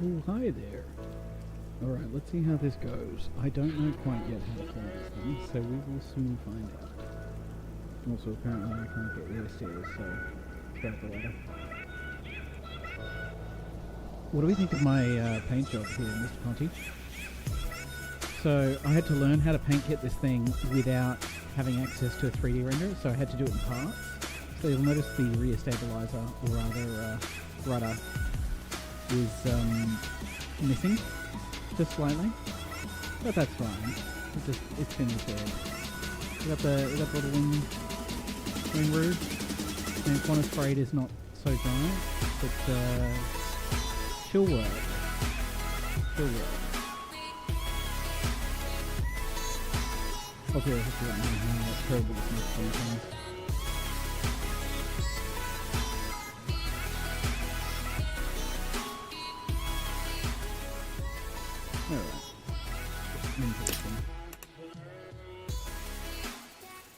Oh, hi there. Alright, let's see how this goes. I don't know quite yet how to climb this thing, so we will soon find out. Also, apparently I can't get the stairs, so grab the ladder. What do we think of my paint job here, Mr. Conti? So I had to learn how to paint kit this thing without having access to a 3D renderer, so I had to do it in parts. So you'll notice the rear stabilizer, or rather rudder, is missing just slightly, but that's fine. It's been repaired. We got the little wing roof, and Qantas Freight is not so giant, but she'll work. She'll work. Okay, let's do that now. That's terrible this next sometimes. Alright. Interesting.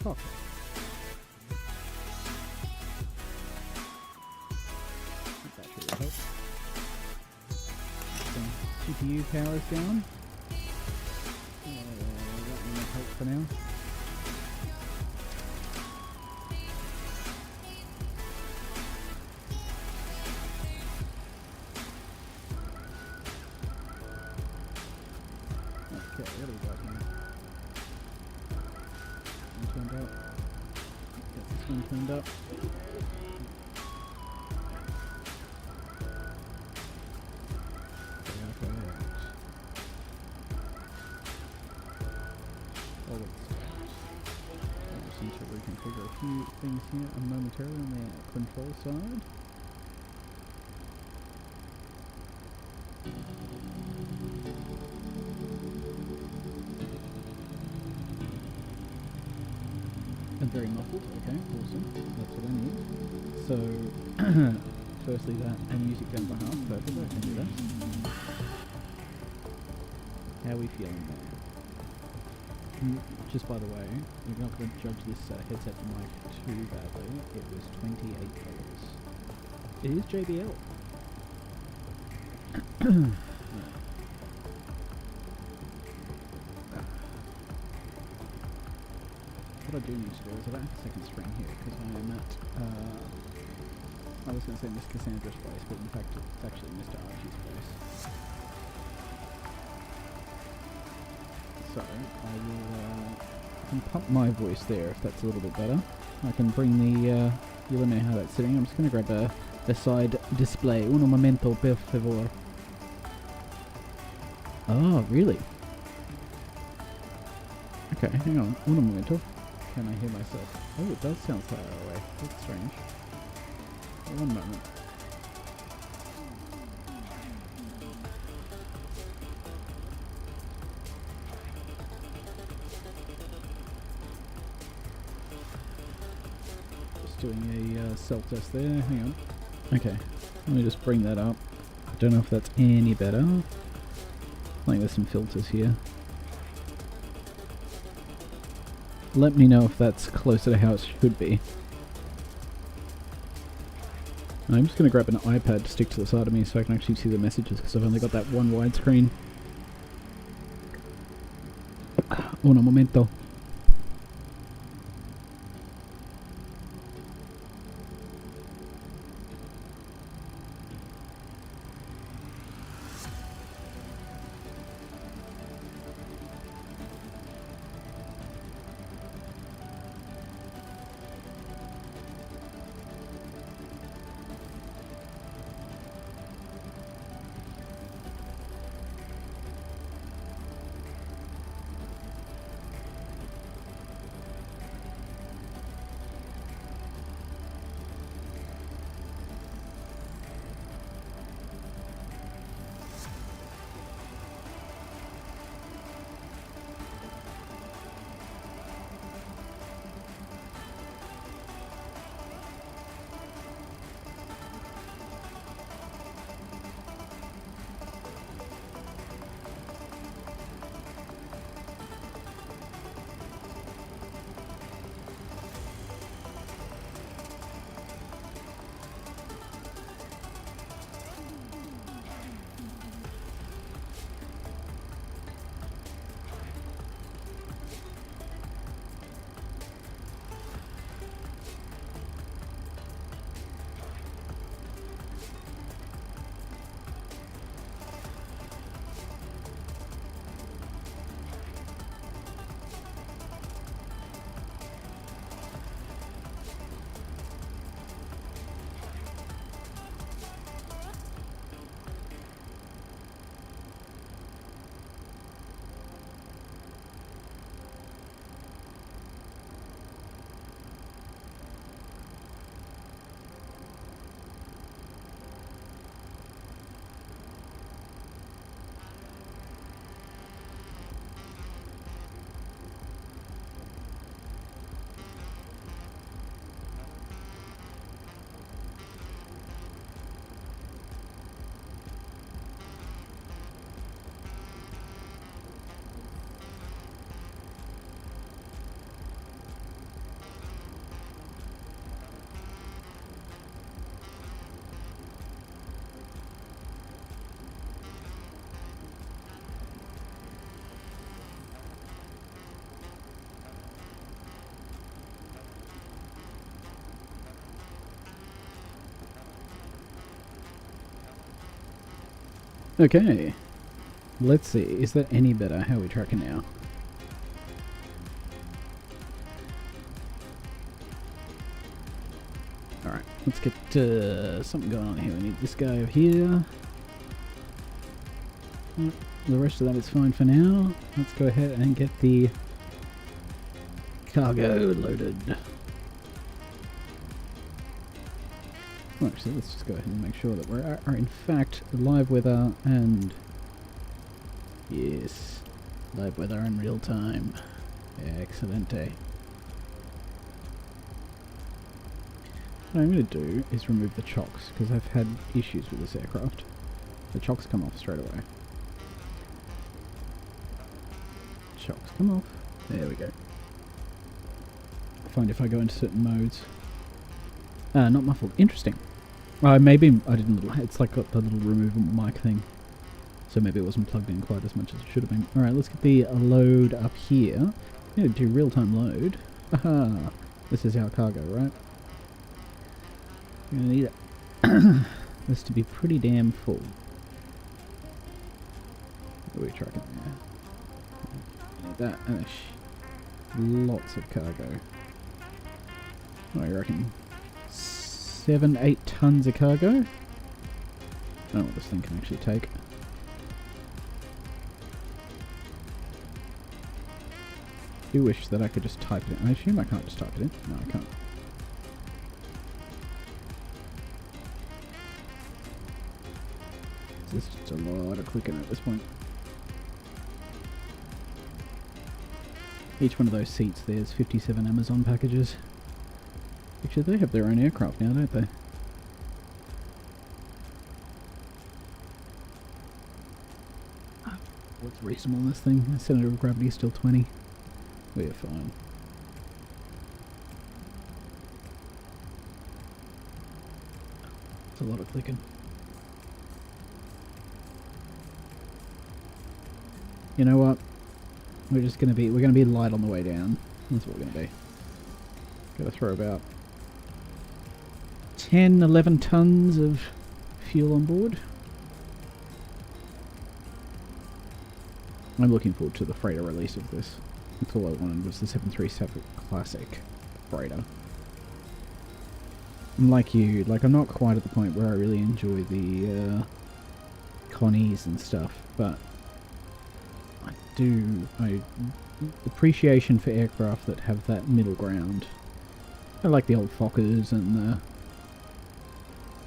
Okay. Battery will help. GPU power is down. That one will help for now. Okay, what do we got here? One turned up. Get this one turned up. I just need to reconfigure a few things here momentarily on the control side. And very muffled, okay, awesome. That's what I need. So, firstly that, and music down by half, perfect, I can do that. How are we feeling there? Just by the way, we're not going to judge this headset mic too badly. It was $28. It is JBL. What I do need to do is I don't have a second screen here because I am at, I was going to say Miss Cassandra's place, but in fact it's actually Mr. Archie's place. So I will can pump my voice there if that's a little bit better. I can bring the, you let me know how that's sitting. I'm just going to grab a side display. Uno momento, per favor. Oh, really? Okay, hang on. Uno momento. Can I hear myself? Oh, it does sound far away. That's strange. One moment. Just doing a self-test there. Hang on. Okay, let me just bring that up. I don't know if that's any better. I think there's some filters here. Let me know if that's closer to how it should be. I'm just going to grab an iPad to stick to the side of me so I can actually see the messages because I've only got that one widescreen. Un momento. Okay. Let's see. Is that any better? How are we tracking now? Alright, let's get something going on here. We need this guy over here. Yep, the rest of that is fine for now. Let's go ahead and get the cargo loaded. Well, actually, let's just go ahead and make sure that we are in fact live weather and... Yes, live weather in real time. Excelente. What I'm going to do is remove the chocks, because I've had issues with this aircraft. The chocks come off straight away. Chocks come off. There we go. I find if I go into certain modes... not muffled. Interesting. Maybe I didn't... It's like got the little removable mic thing. So maybe it wasn't plugged in quite as much as it should have been. Alright, let's get the load up here. Yeah, do real-time load. Aha! This is our cargo, right? We're going to need this to be pretty damn full. What are we tracking there? Need that and lots of cargo. What do you reckon? 7-8 tons of cargo? I don't know what this thing can actually take. I do wish that I could just type it in. I assume I can't just type it in. No, I can't. It's just a lot of clicking at this point. Each one of those seats there's 57 Amazon packages. Actually, they have their own aircraft now, don't they? What's reasonable in this thing? The center of gravity is still 20. We're fine. It's a lot of clicking. You know what? We're gonna be light on the way down. That's what we're gonna be. Gotta throw about 10, 11 tons of fuel on board. I'm looking forward to the freighter release of this. That's all I wanted was the 737 Classic freighter. I'm like you, I'm not quite at the point where I really enjoy the Connies and stuff, but appreciation for aircraft that have that middle ground. I like the old Fokkers and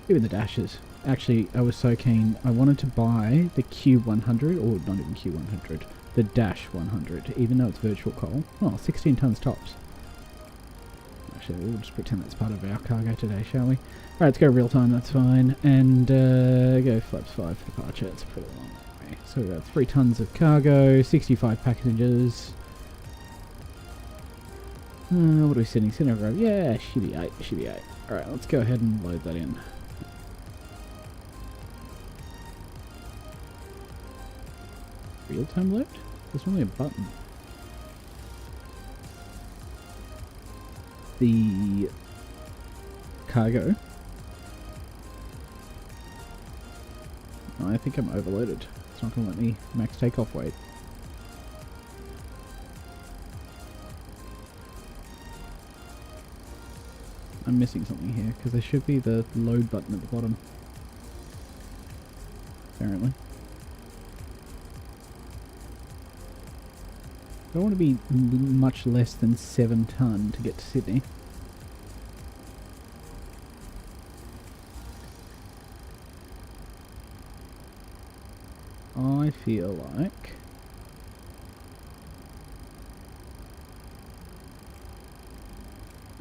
even the Dashes. Actually, I was so keen. I wanted to buy the Q100, or not even Q100, the Dash 100, even though it's virtual coal. Oh, 16 tons tops. Actually, we'll just pretend that's part of our cargo today, shall we? Alright, let's go real time, that's fine. And go flaps 5 for departure. It's a pretty long way. So we've got 3 tons of cargo, 65 passengers. What are we sitting? Center of gravity. Yeah, should be 8. Should be 8. Alright, let's go ahead and load that in. Real-time load? There's only a button. The cargo. I think I'm overloaded. It's not going to let me max takeoff weight. I'm missing something here, because there should be the load button at the bottom. Apparently. I want to be much less than 7 ton to get to Sydney. I feel like...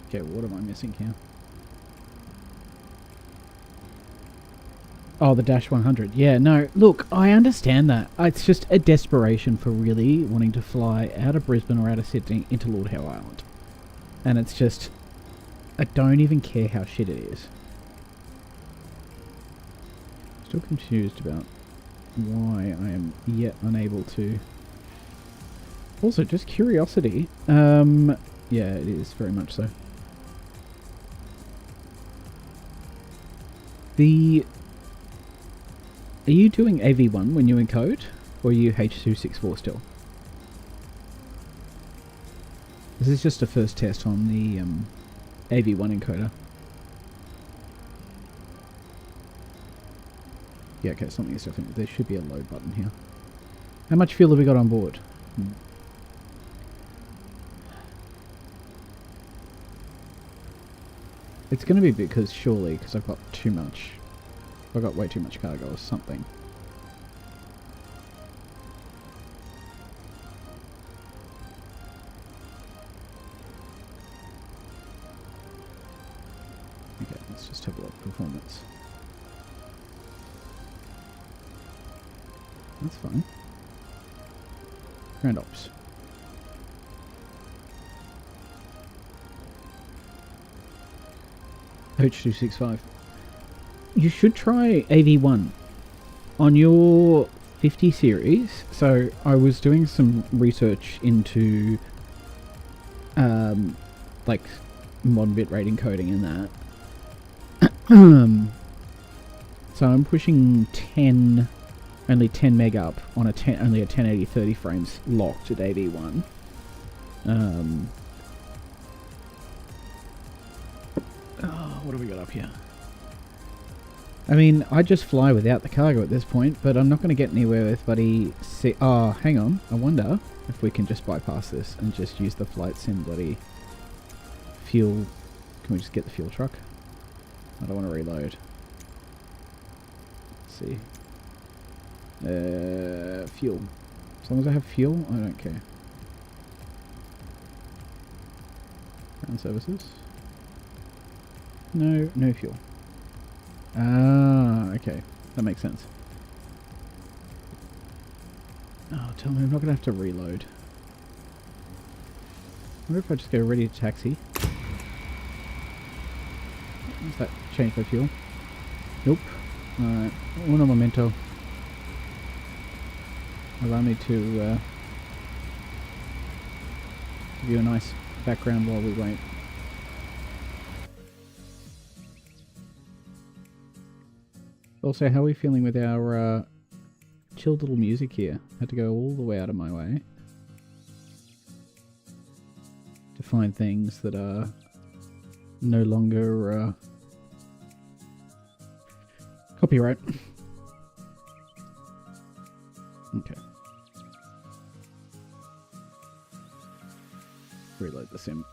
Okay, what am I missing here? Oh, the Dash 100. Yeah, no, look, I understand that. It's just a desperation for really wanting to fly out of Brisbane or out of Sydney into Lord Howe Island. And it's just... I don't even care how shit it is. Still confused about why I am yet unable to... Also, just curiosity. Yeah, it is, very much so. Are you doing AV1 when you encode, or are you H.264 still? This is just a first test on the AV1 encoder. Yeah, okay, something is definitely... There should be a load button here. How much fuel have we got on board? It's going to be because, surely, because I've got too much... I've got way too much cargo or something. Okay, let's just have a look at performance. That's fine. Ground ops. H.265. You should try AV1 on your 50 series. So I was doing some research into like mod bitrate encoding and that. So I'm pushing 10, only 10 meg up on a only a 1080 30 frames locked at AV1. What have we got up here? I mean, I just fly without the cargo at this point, but I'm not going to get anywhere with bloody... Oh, hang on. I wonder if we can just bypass this and just use the flight sim bloody fuel. Can we just get the fuel truck? I don't want to reload. Let's see. Fuel. As long as I have fuel, I don't care. Ground services. No, no fuel. Ah, okay. That makes sense. Oh, tell me I'm not going to have to reload. I wonder if I just go ready to taxi. Does that change my fuel? Nope. Alright. Uno momento. Allow me to give you a nice background while we wait. Also, how are we feeling with our chilled little music here? Had to go all the way out of my way to find things that are no longer copyright. Okay. Reload the sim.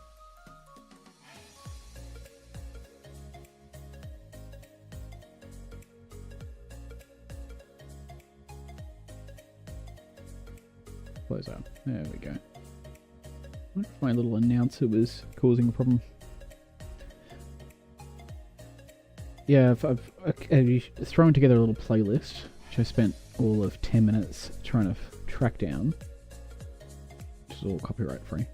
Close out. There we go. I wonder if my little announcer was causing a problem. Yeah, I've thrown together a little playlist, which I spent all of 10 minutes trying to track down, which is all copyright free.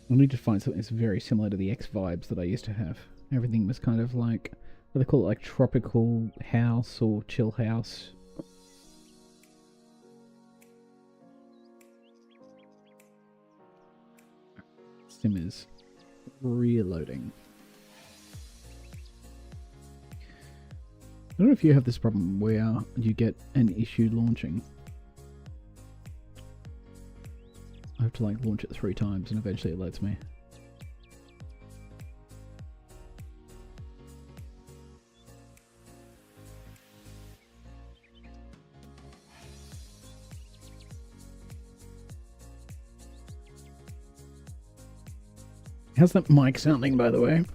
I need to find something that's very similar to the X vibes that I used to have. Everything was kind of like, what do they call it, like tropical house or chill house. Sim is reloading. I don't know if you have this problem where you get an issue launching. I have to like launch it 3 times and eventually it lets me. How's that mic sounding, by the way?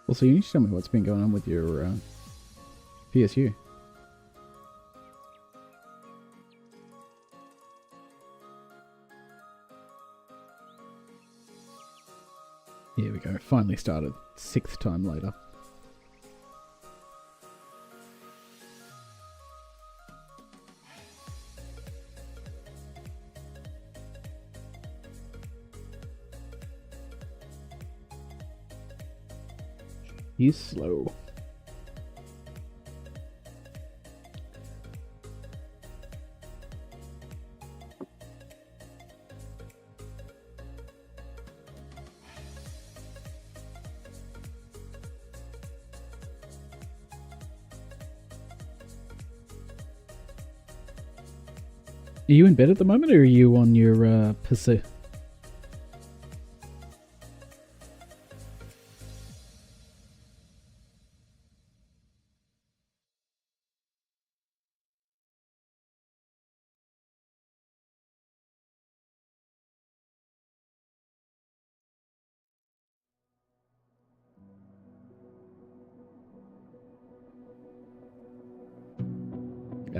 Also, you need to tell me what's been going on with your PSU. Here we go, finally started, 6th time later. He's slow. Are you in bed at the moment, or are you on your PC?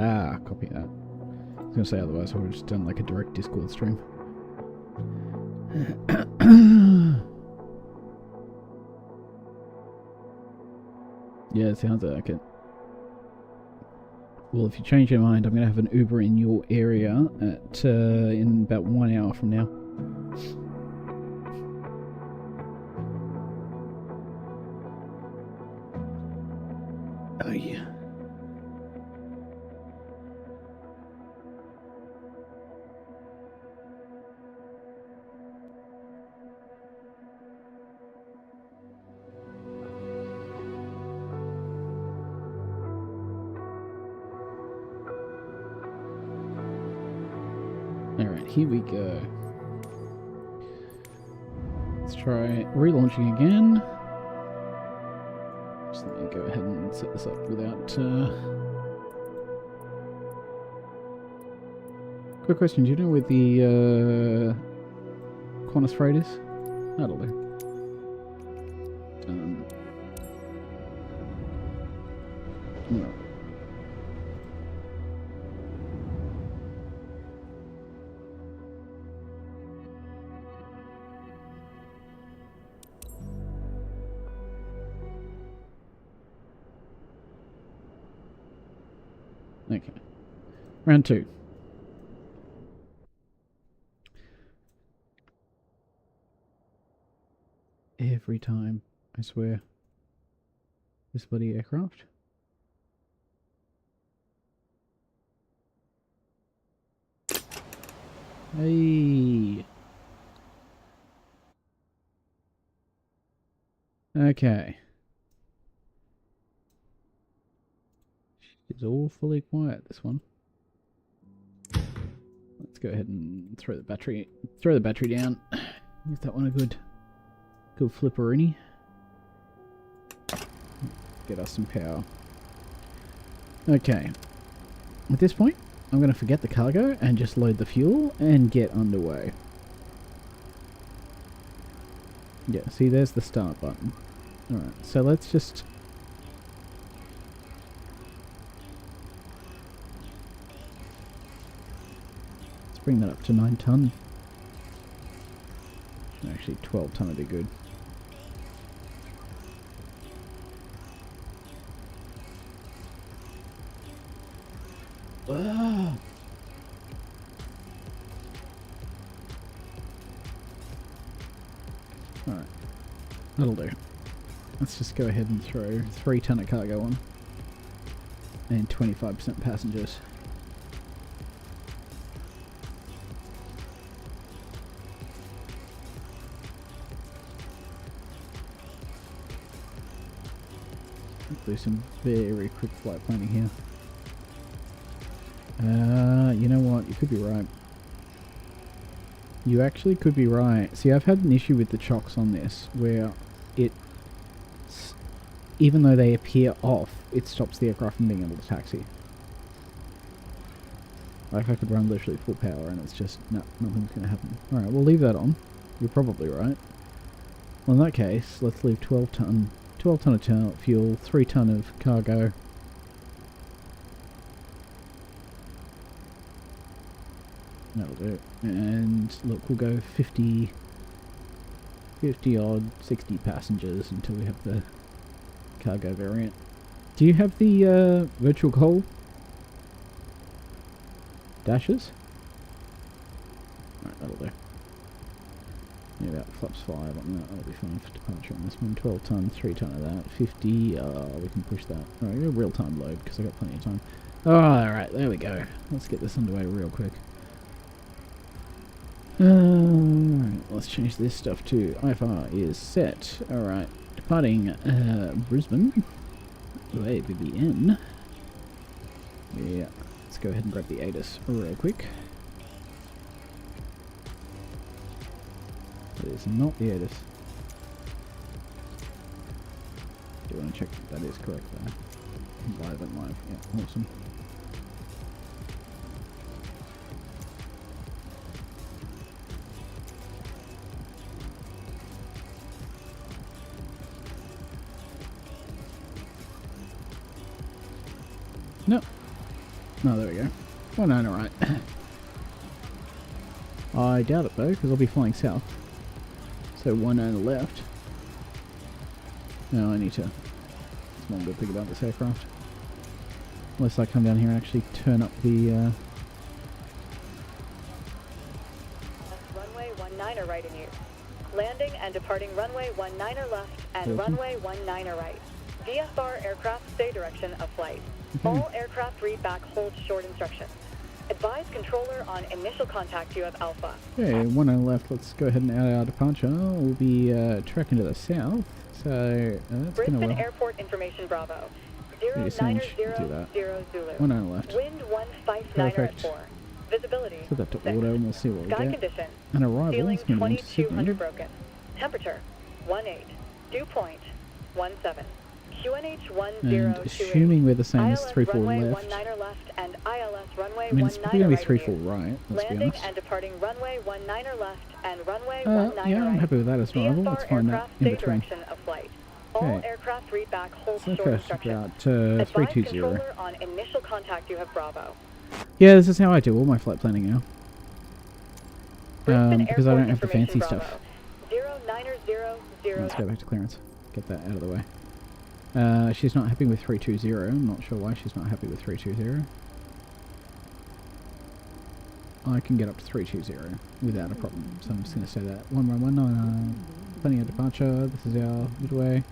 Ah, copy that. I was going to say otherwise I would have just done like a direct Discord stream. Yeah, it sounds like it. Well, if you change your mind, I'm going to have an Uber in your area at in about 1 hour from now. Oh, yeah. Alright, here we go. Let's try relaunching again. Just let me go ahead and set this up without... Quick question, do you know where the Qantas freight is? That'll do. No. Okay. Round 2. Every time, I swear. This bloody aircraft. Hey. Okay. It's awfully quiet, this one. Let's go ahead and throw the battery down. Give that one a good flipperini. Get us some power. Okay. At this point, I'm going to forget the cargo and just load the fuel and get underway. Yeah, see, there's the start button. Alright, so let's just... Let's bring that up to 9 ton. Actually, 12 ton would be good. Ah. Alright, that'll do. Let's just go ahead and throw 3 ton of cargo on. And 25% passengers. Do some very quick flight planning here. You know what? You could be right. You actually could be right. See, I've had an issue with the chocks on this, where even though they appear off, it stops the aircraft from being able to taxi. Like, I could run literally full power and it's just, no, nothing's going to happen. Alright, we'll leave that on. You're probably right. Well, in that case, let's leave 12 ton of fuel, 3 ton of cargo. That'll do it. And look, we'll go 50 odd, 60 passengers until we have the cargo variant. Do you have the virtual coal dashes? Alright, that'll do. Yeah, about flaps 5 on that, that'll be fine for departure on this one. 12 ton, 3 ton of that, 50, we can push that. Alright, real time load, because I got plenty of time. Alright, there we go. Let's get this underway real quick. Alright, let's change this stuff to IFR is set. Alright, departing Brisbane. VBN. Yeah, let's go ahead and grab the ATIS real quick. is not the Otis. Do you want to check that is correct there? Live and live. Yeah, awesome. No. No, there we go. Oh, no, no, right. I doubt it, though, because I'll be flying south. So, one on the left. No, I need to... It's not a good thing about this aircraft. Unless I come down here and actually turn up the... Runway 19er right in use. Landing and departing runway 19er left and Awesome. runway 19er right. VFR aircraft stay direction of flight. Okay. All aircraft read back hold short instructions. Advise controller on initial contact you have Alpha. Okay, one on the left. Let's go ahead and add our departure. We'll be tracking to the south. So, that's going Brisbane to... Airport Information Bravo. Yeah, sandwich. Do that. 090 Zulu. One on the left. Wind 159er at Perfect. 4. Visibility. Set that to 6. auto and we'll see what we Sky get. condition. And arrival Ceiling is going to be into 2200 Sydney. broken. Temperature 18. Dew point 17. QNH 1028. And assuming we're the same as ILS 34 runway left. 19er left and ILS runway I mean, it's probably 19er going to be right 34 in use. right, let's be Landing honest. and departing runway 19er left and runway 19er Yeah, I'm right. happy with that as well. Let's VFR find that aircraft in stay between. direction of flight. All Okay. aircraft read back hold So short first instructions. about Advise 320. controller on initial contact you have Bravo. Yeah, this is how I do all my flight planning now. Brisbane Because I Airport don't have the fancy Information stuff. Bravo. 09000. Let's go back to clearance. Get that out of the way. She's not happy with 320. I'm not sure why she's not happy with 320. I can get up to 320 without a problem, so I'm just going to say that. 111, planning a departure. This is our midway.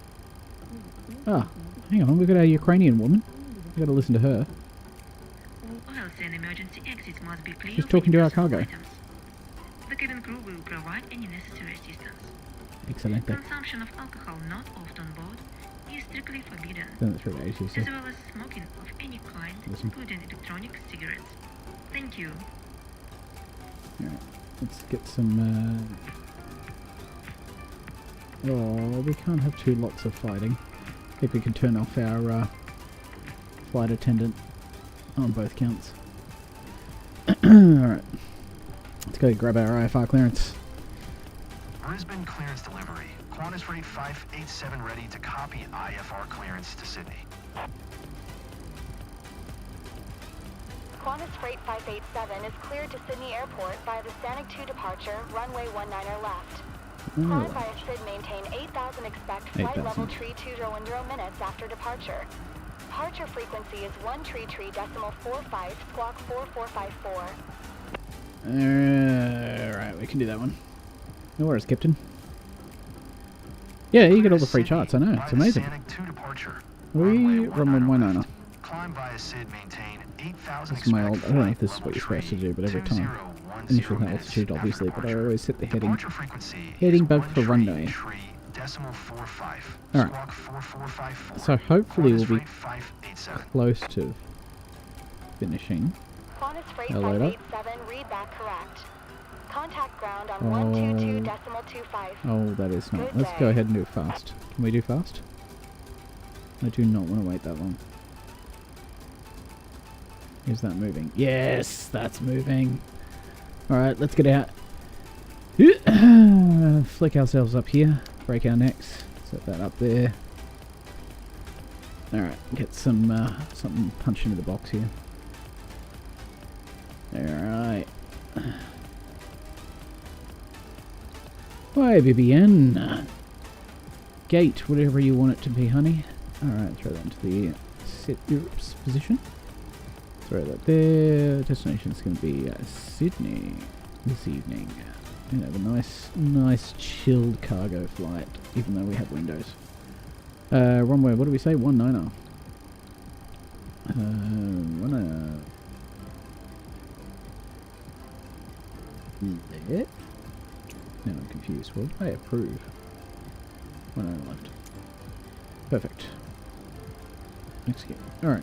Ah, hang on, we've got a Ukrainian woman. We've got to listen to her. All oils and emergency exits must be clear. She's of talking to our personal cargo. items. The cabin crew will provide any necessary assistance. Excellent. Consumption of alcohol not offered on board is strictly forbidden, Then it's really easy, so. as well as smoking of any kind, Listen. including electronic cigarettes. Thank you. Alright, let's get some, Oh, we can't have two lots of fighting. I think we can turn off our, flight attendant on both counts. Alright. Let's go grab our IFR clearance. Brisbane clearance delivery. Qantas rate 587 ready to copy IFR clearance to Sydney. Qantas Freight 587 is cleared to Sydney Airport via the Stanek 2 departure, runway 19er left. Climb via SID maintain 8000 expect flight 8,000. level tree 20 minutes after departure. Departure frequency is 1 tree decimal 45 squawk 4454. Alright, we can do that one. No worries, Captain. Yeah, you get all the free charts, I know. It's amazing. Stanek 2 departure. We run one left. on. Climb via SID maintain 8000 This is my old, expect I don't know if flight this is what level you're supposed to tree do, but every time. 2010 Initial minutes altitude, after obviously, but I departure. always set the heading. Departure frequency Heading is back 1 for runway. tree decimal 45 Alright. squawk 4454. So hopefully we'll Qantas be rate 587. close to finishing. Qantas Freight Hello there. 587 read back correct. Contact ground on Oh. 122 decimal 25. Oh, that is not. Good Let's day. go ahead and do it fast. Can we do fast? I do not want to wait that long. Is that moving? Yes, that's moving. Alright, let's get out. Flick ourselves up here. Break our necks. Set that up there. Alright, get some something punched into the box here. Alright. Why, BBN? Gate, whatever you want it to be, honey. Alright, throw that into the set Europe's position. Throw that there. Destination's going to be Sydney this evening. You have a nice chilled cargo flight, even though we have windows. Runway, what do we say? 19er. There? Now I'm confused. What did I approve? 19er left. Perfect. Execute. Alright.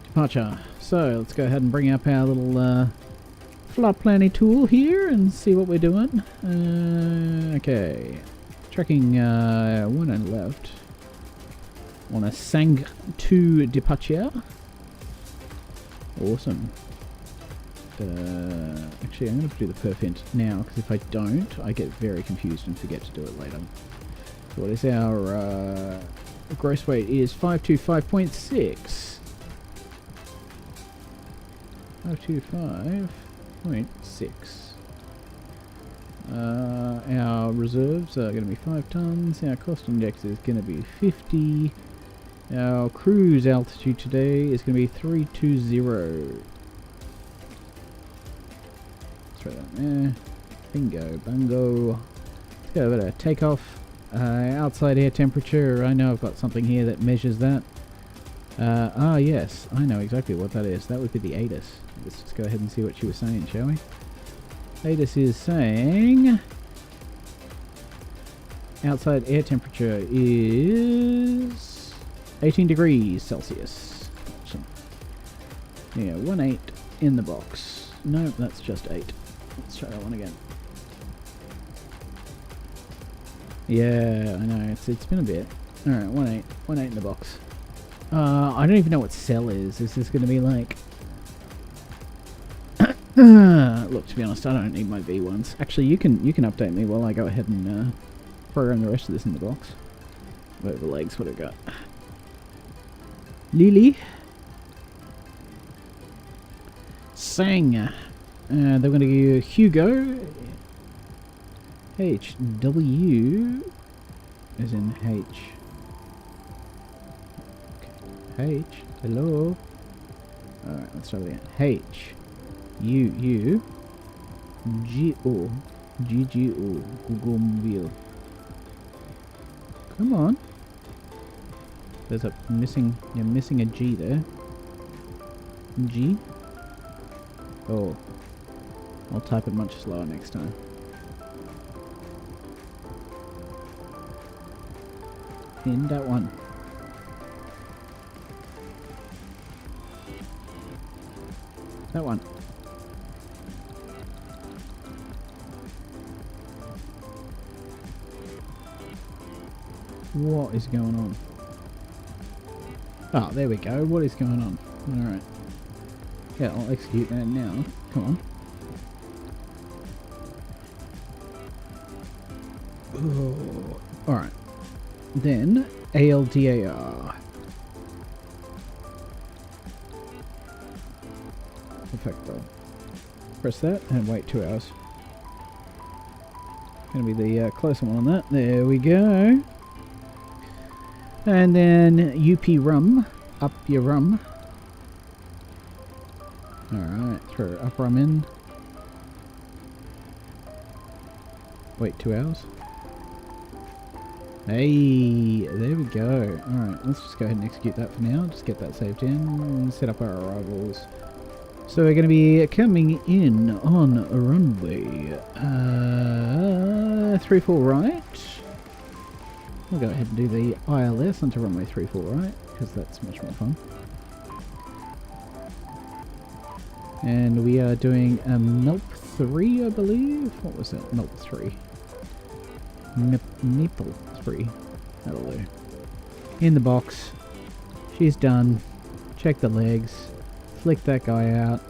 Departure. So, let's go ahead and bring up our little flight planning tool here and see what we're doing. Okay. Tracking one on left. On a Sang 2 departure. Awesome. Actually, I'm going to do the perf int now, because if I don't, I get very confused and forget to do it later. So what is our gross weight is 525.6. 525.6. Our reserves are going to be 5 tons. Our cost index is going to be 50. Our cruise altitude today is going to be 320. Let's try that there. Bingo, bungo. Let's go over to takeoff. Outside air temperature. I know I've got something here that measures that. Yes, I know exactly what that is. That would be the ATIS. Let's just go ahead and see what she was saying, shall we? ATIS is saying outside air temperature is 18 degrees Celsius. Awesome. Yeah, 1.8 in the box. No, that's just 8. Let's try that one again. Yeah, I know, it's been a bit. Alright, 1.8 in the box. I don't even know what cell is. Is this going to be like... Look, to be honest, I don't need my V1s. Actually, you can update me while I go ahead and program the rest of this in the box. Where the legs, what have I got? Lily. Sang. They're going to give you Hugo. HW. As in H. H. Hello. Alright, let's try that again. H. U. G O. GGO. Google Mobile. Come on. There's a missing. You're missing a G there. G. Oh. I'll type it much slower next time. In that one. That one. What is going on? Oh, there we go. What is going on? Alright. Yeah, I'll execute that now. Come on. Oh. Alright. Then, ALDAR. Perfecto. Press that and wait 2 hours. Gonna be the closer one on that. There we go. And then UP rum. Up your rum. Alright, throw up rum in. Wait 2 hours. Hey, there we go. Alright, let's just go ahead and execute that for now. Just get that saved in and set up our arrivals. So we're going to be coming in on a runway 34 right. We'll go ahead and do the ILS onto runway 34 right, because that's much more fun. And we are doing a MELP 3, I believe. What was it? MELP 3. Nipple 3. That'll do. In the box. She's done. Check the legs. Flick that guy out.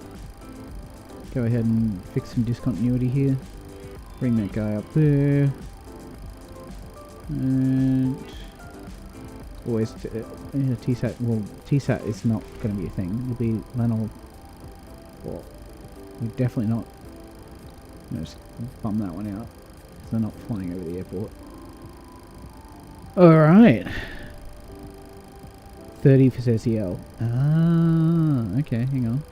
Go ahead and fix some discontinuity here. Bring that guy up there. And always TSAT. Well, TSAT is not going to be a thing. It'll be Lennel. Well, we're definitely not. Just bum that one out. They're not flying over the airport. Alright. 30 for SEL. Ah, okay, hang on.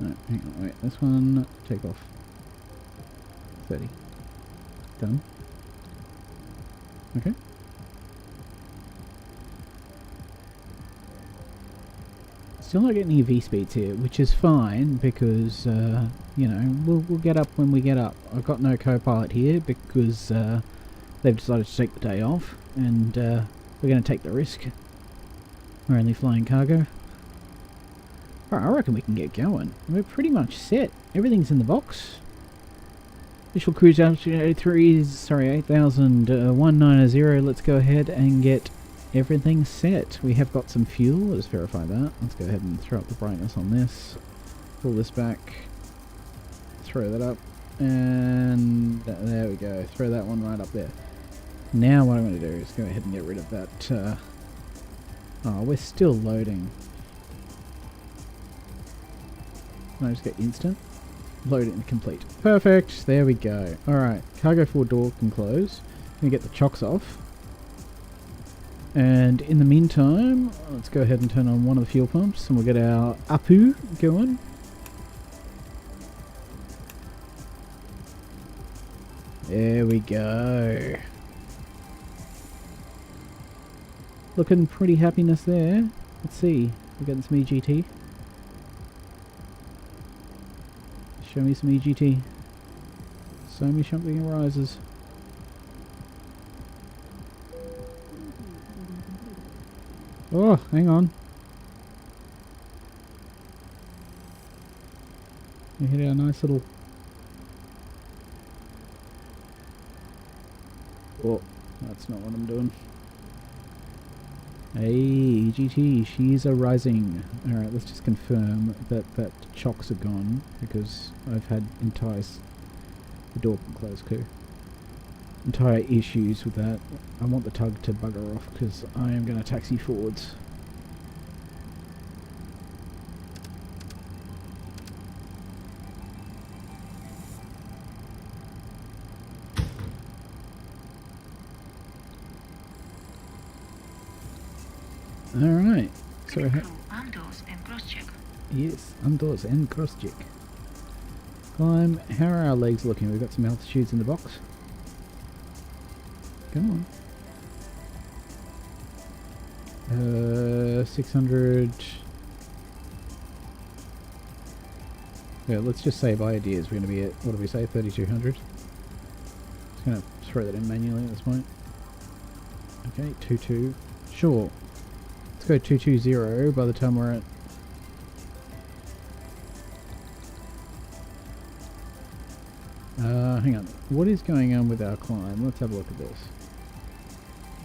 No, hang on, wait. This one, take off. 30. Done. Okay. Still not getting any V-speeds here, which is fine because, you know, we'll get up when we get up. I've got no co-pilot here because they've decided to take the day off, and we're going to take the risk. We're only flying cargo. Alright, I reckon we can get going. We're pretty much set. Everything's in the box. Initial cruise altitude 8,190. Let's go ahead and get everything set. We have got some fuel. Let's verify that. Let's go ahead and throw up the brightness on this. Pull this back. Throw that up. And there we go. Throw that one right up there. Now what I'm going to do is go ahead and get rid of that. Oh, we're still loading. Can I just get instant? Load it and complete. Perfect. There we go. Alright. Cargo forward door can close. Gonna get the chocks off. And in the meantime, let's go ahead and turn on one of the fuel pumps and we'll get our Apu going. There we go. Looking pretty happiness there. Let's see. We're getting some EGT. Show me some EGT. Show me something arises. Oh, hang on. We hit our nice little... Oh, that's not what I'm doing. Hey, EGT, she's a rising. Alright, let's just confirm that chocks are gone, because I've had the door can close too. Entire issues with that. I want the tug to bugger off, because I am going to taxi forwards. Alright, so Crew, arm doors and cross-check. yes, undoors and cross check. Climb, how are our legs looking? We've got some altitudes in the box. Come on. 600. Yeah, let's just save ideas. We're going to be at, what do we say, 3,200? Just going to throw that in manually at this point. Okay, 22. Sure. Let's go 220 by the time we're at... hang on. What is going on with our climb? Let's have a look at this.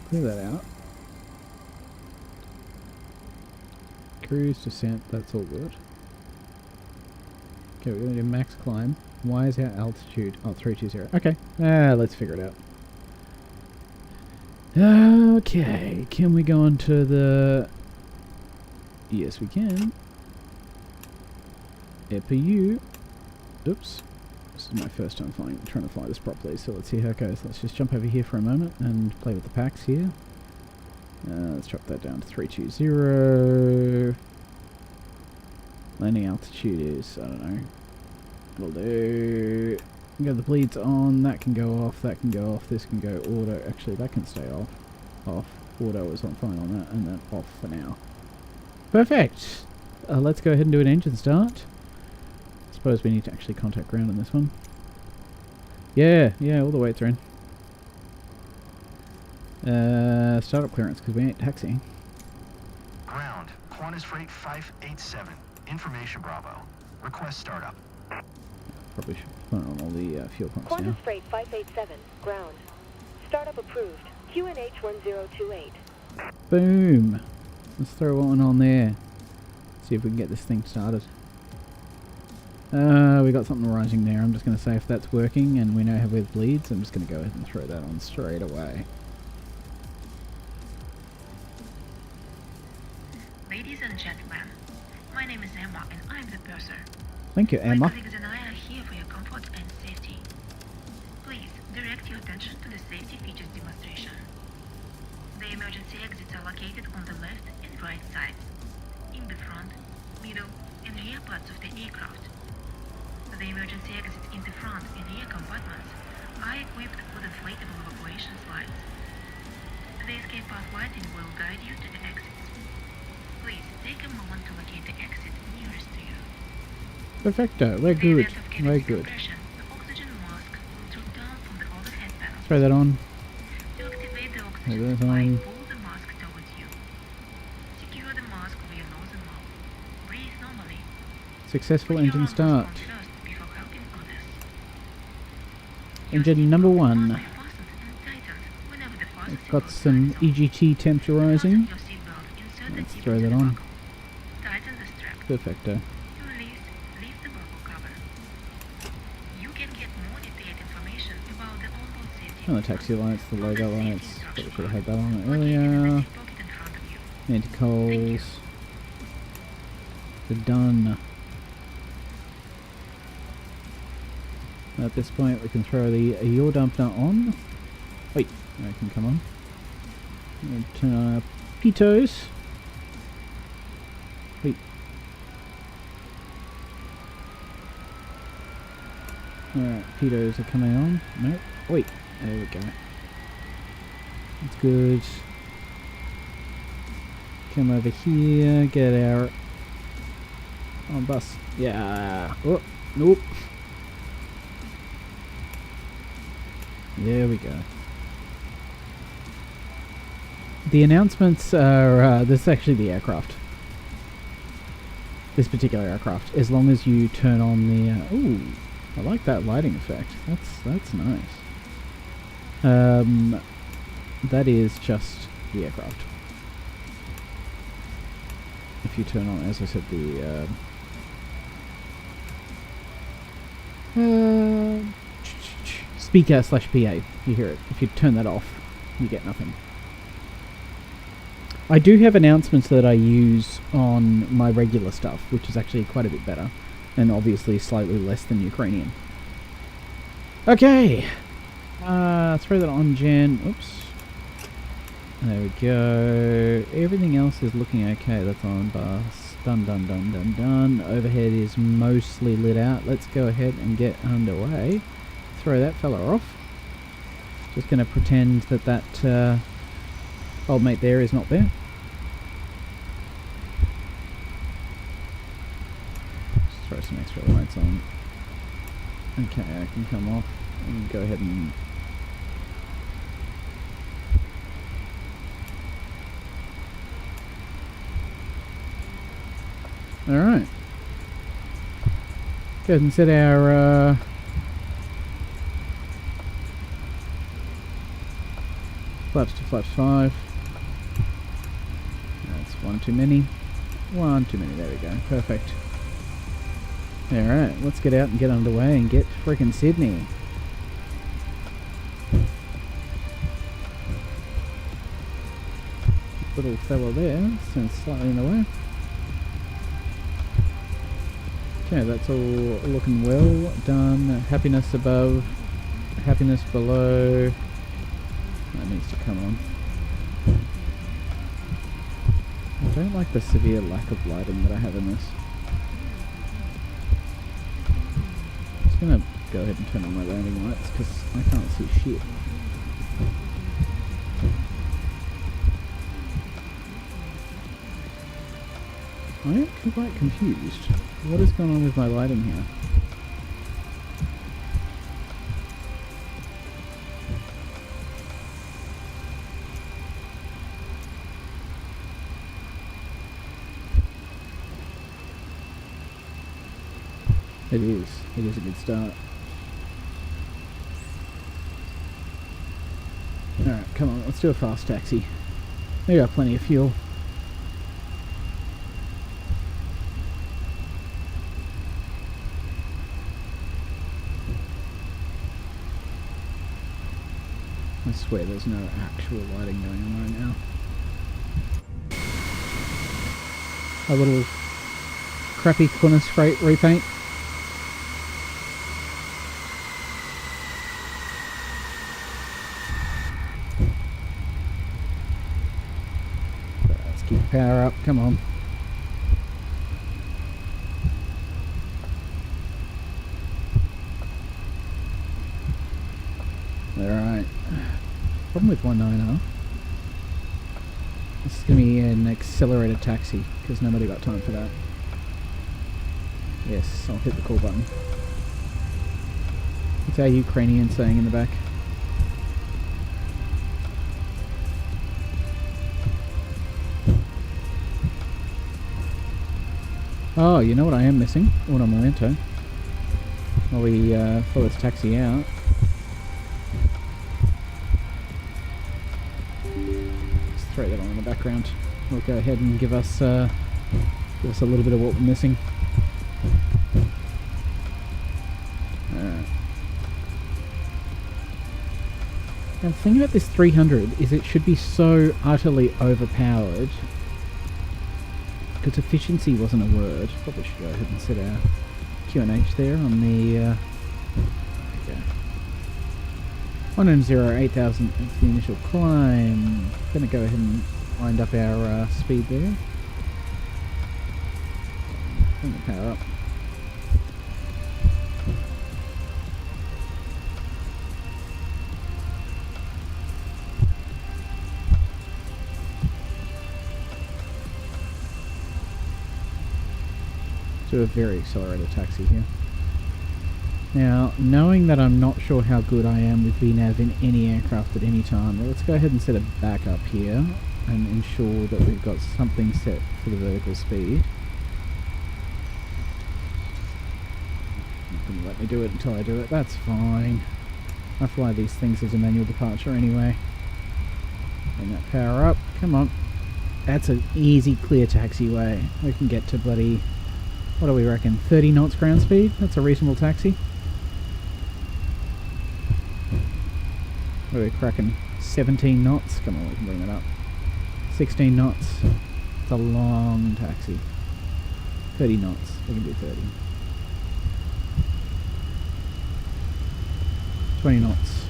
Clear that out. Cruise, descent, that's all good. Okay, we're going to do max climb. Why is our altitude... Oh, 320. Okay. Let's figure it out. Okay, can we go on to the... Yes, we can. EPU. Oops. This is my first time trying to fly this properly, so let's see how it goes. Let's just jump over here for a moment and play with the packs here. Let's drop that down to 320. Landing altitude is, I don't know. It'll do... We got the bleeds on, that can go off, that can go off, this can go auto. Actually, that can stay off. Off. Auto is on fine on that, and then off for now. Perfect! Let's go ahead and do an engine start. Suppose we need to actually contact ground on this one. Yeah, all the weights are in. Startup clearance, because we ain't taxiing. Ground, Qantas Freight 587. Information Bravo. Request startup. Probably should put on all the fuel pumps now. Qantas Freight 587, ground. Startup approved. QNH 1028. Boom! Let's throw one on there. See if we can get this thing started. We got something rising there. I'm just going to say if that's working and we know how it bleeds, I'm just going to go ahead and throw that on straight away. Ladies and gentlemen, my name is Emma and I'm the purser. Thank you, Emma. My colleagues and I are here for your comfort and safety. Please direct your attention to the safety features demonstration. The emergency exits are located on the left and right sides, in the front, middle, and rear parts of the aircraft. The emergency exits in the front and rear compartments are equipped with inflatable evacuation slides. The escape path lighting will guide you to the exits. Please take a moment to locate the exit nearest to you. Perfecto. We're good. We're good. The oxygen mask will drop down from the overhead panel. Throw that on. To activate the Throw oxygen that supply, on. pull the mask towards you. Secure the mask with your nose and mouth. Breathe normally. Successful Put your engine loved start. ones first before helping others. Engine number Fastened 1. and tightened whenever the fastest I've got signal some signs off. EGT temperature rising. Fasten your seatbelt, insert the Let's tip throw into that the on. buckle. Tighten the strap. Perfecto. To release, lift the buckle cover. You can get more detailed information about the onboard safety Oh, the taxi lights, the on the logo safety lights. instruction Probably should have had card that on located in the earlier. zip pocket in front of you. Anti-coals. They're done. At this point, we can throw the yaw dampener on. Wait, no, it can come on. And turn on our pitos. Wait. Alright, pitos are coming on. Nope. Wait, there we go. That's good. Come over here, get our on bus. Yeah. Oh, nope. There we go. The announcements are, this is actually the aircraft. This particular aircraft. As long as you turn on the, ooh, I like that lighting effect. That's nice. That is just the aircraft. If you turn on, as I said, the, speaker / PA, you hear it. If you turn that off, you get nothing. I do have announcements that I use on my regular stuff, which is actually quite a bit better, and obviously slightly less than Ukrainian. Okay, throw that on, Jen. Oops. There we go. Everything else is looking okay. That's on bus. Done, done, done, done, done. Overhead is mostly lit out. Let's go ahead and get underway. Throw that fella off. Just going to pretend that that old mate there is not there. Just throw some extra lights on. Okay, I can come off and go ahead and alright. Go ahead and set our flaps to flaps 5. That's one too many. One too many, there we go. Perfect. Alright, let's get out and get underway and get frickin' Sydney. Little fella there stands slightly in the way. Okay, that's all looking well done. Happiness above, happiness below. That needs to come on. I don't like the severe lack of lighting that I have in this. I'm just gonna go ahead and turn on my landing lights because I can't see shit. I am quite confused. What is going on with my lighting here? It is. It is a good start. Alright, come on, let's do a fast taxi. We got plenty of fuel. I swear there's no actual lighting going on right now. A little crappy Qantas Freight repaint. Let's keep power up, come on. Alright. Problem with 19R. This is going to be an accelerated taxi, because nobody got time for that. Yes, I'll hit the call button. What's our Ukrainian saying in the back? Oh, you know what I am missing? Un momento. While we follow this taxi out. Just throw that on in the background. We'll go ahead and give us a little bit of what we're missing. Alright. Now the thing about this 300 is it should be so utterly overpowered. Because efficiency wasn't a word. Probably should go ahead and set our QNH there on the... there we go. 100, 8,000 is the initial climb. Gonna go ahead and wind up our speed there. Bring the power up. Do a very accelerated taxi here. Now, knowing that I'm not sure how good I am with VNav in any aircraft at any time, well, let's go ahead and set it back up here and ensure that we've got something set for the vertical speed. Not going to let me do it until I do it. That's fine. I fly these things as a manual departure anyway. Bring that power up. Come on. That's an easy, clear taxiway. We can get to bloody... What do we reckon? 30 knots ground speed? That's a reasonable taxi. We're cracking 17 knots. Come on, we can bring that up. 16 knots. It's a long taxi. 30 knots. We can do 30. 20 knots.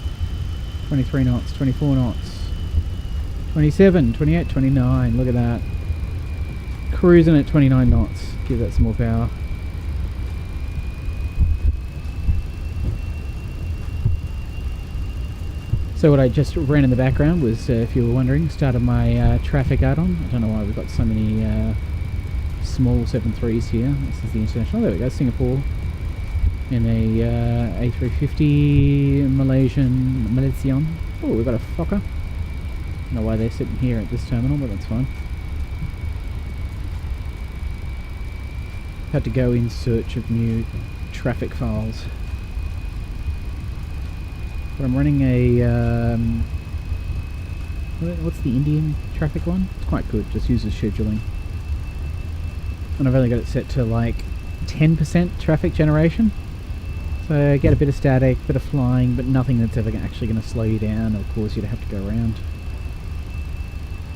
23 knots. 24 knots. 27, 28, 29. Look at that. Cruising at 29 knots. Give that some more power. So what I just ran in the background was, if you were wondering, started my traffic add-on. I don't know why we've got so many small 7.3s here. This is the international. Oh, there we go, Singapore. In a A350 Malaysian. Oh, we've got a Fokker. Don't know why they're sitting here at this terminal, but that's fine. Had to go in search of new traffic files. But I'm running a... what's the Indian traffic one? It's quite good, just uses scheduling. And I've only got it set to like 10% traffic generation. So I get a bit of static, bit of flying, but nothing that's ever actually going to slow you down or cause you to have to go around.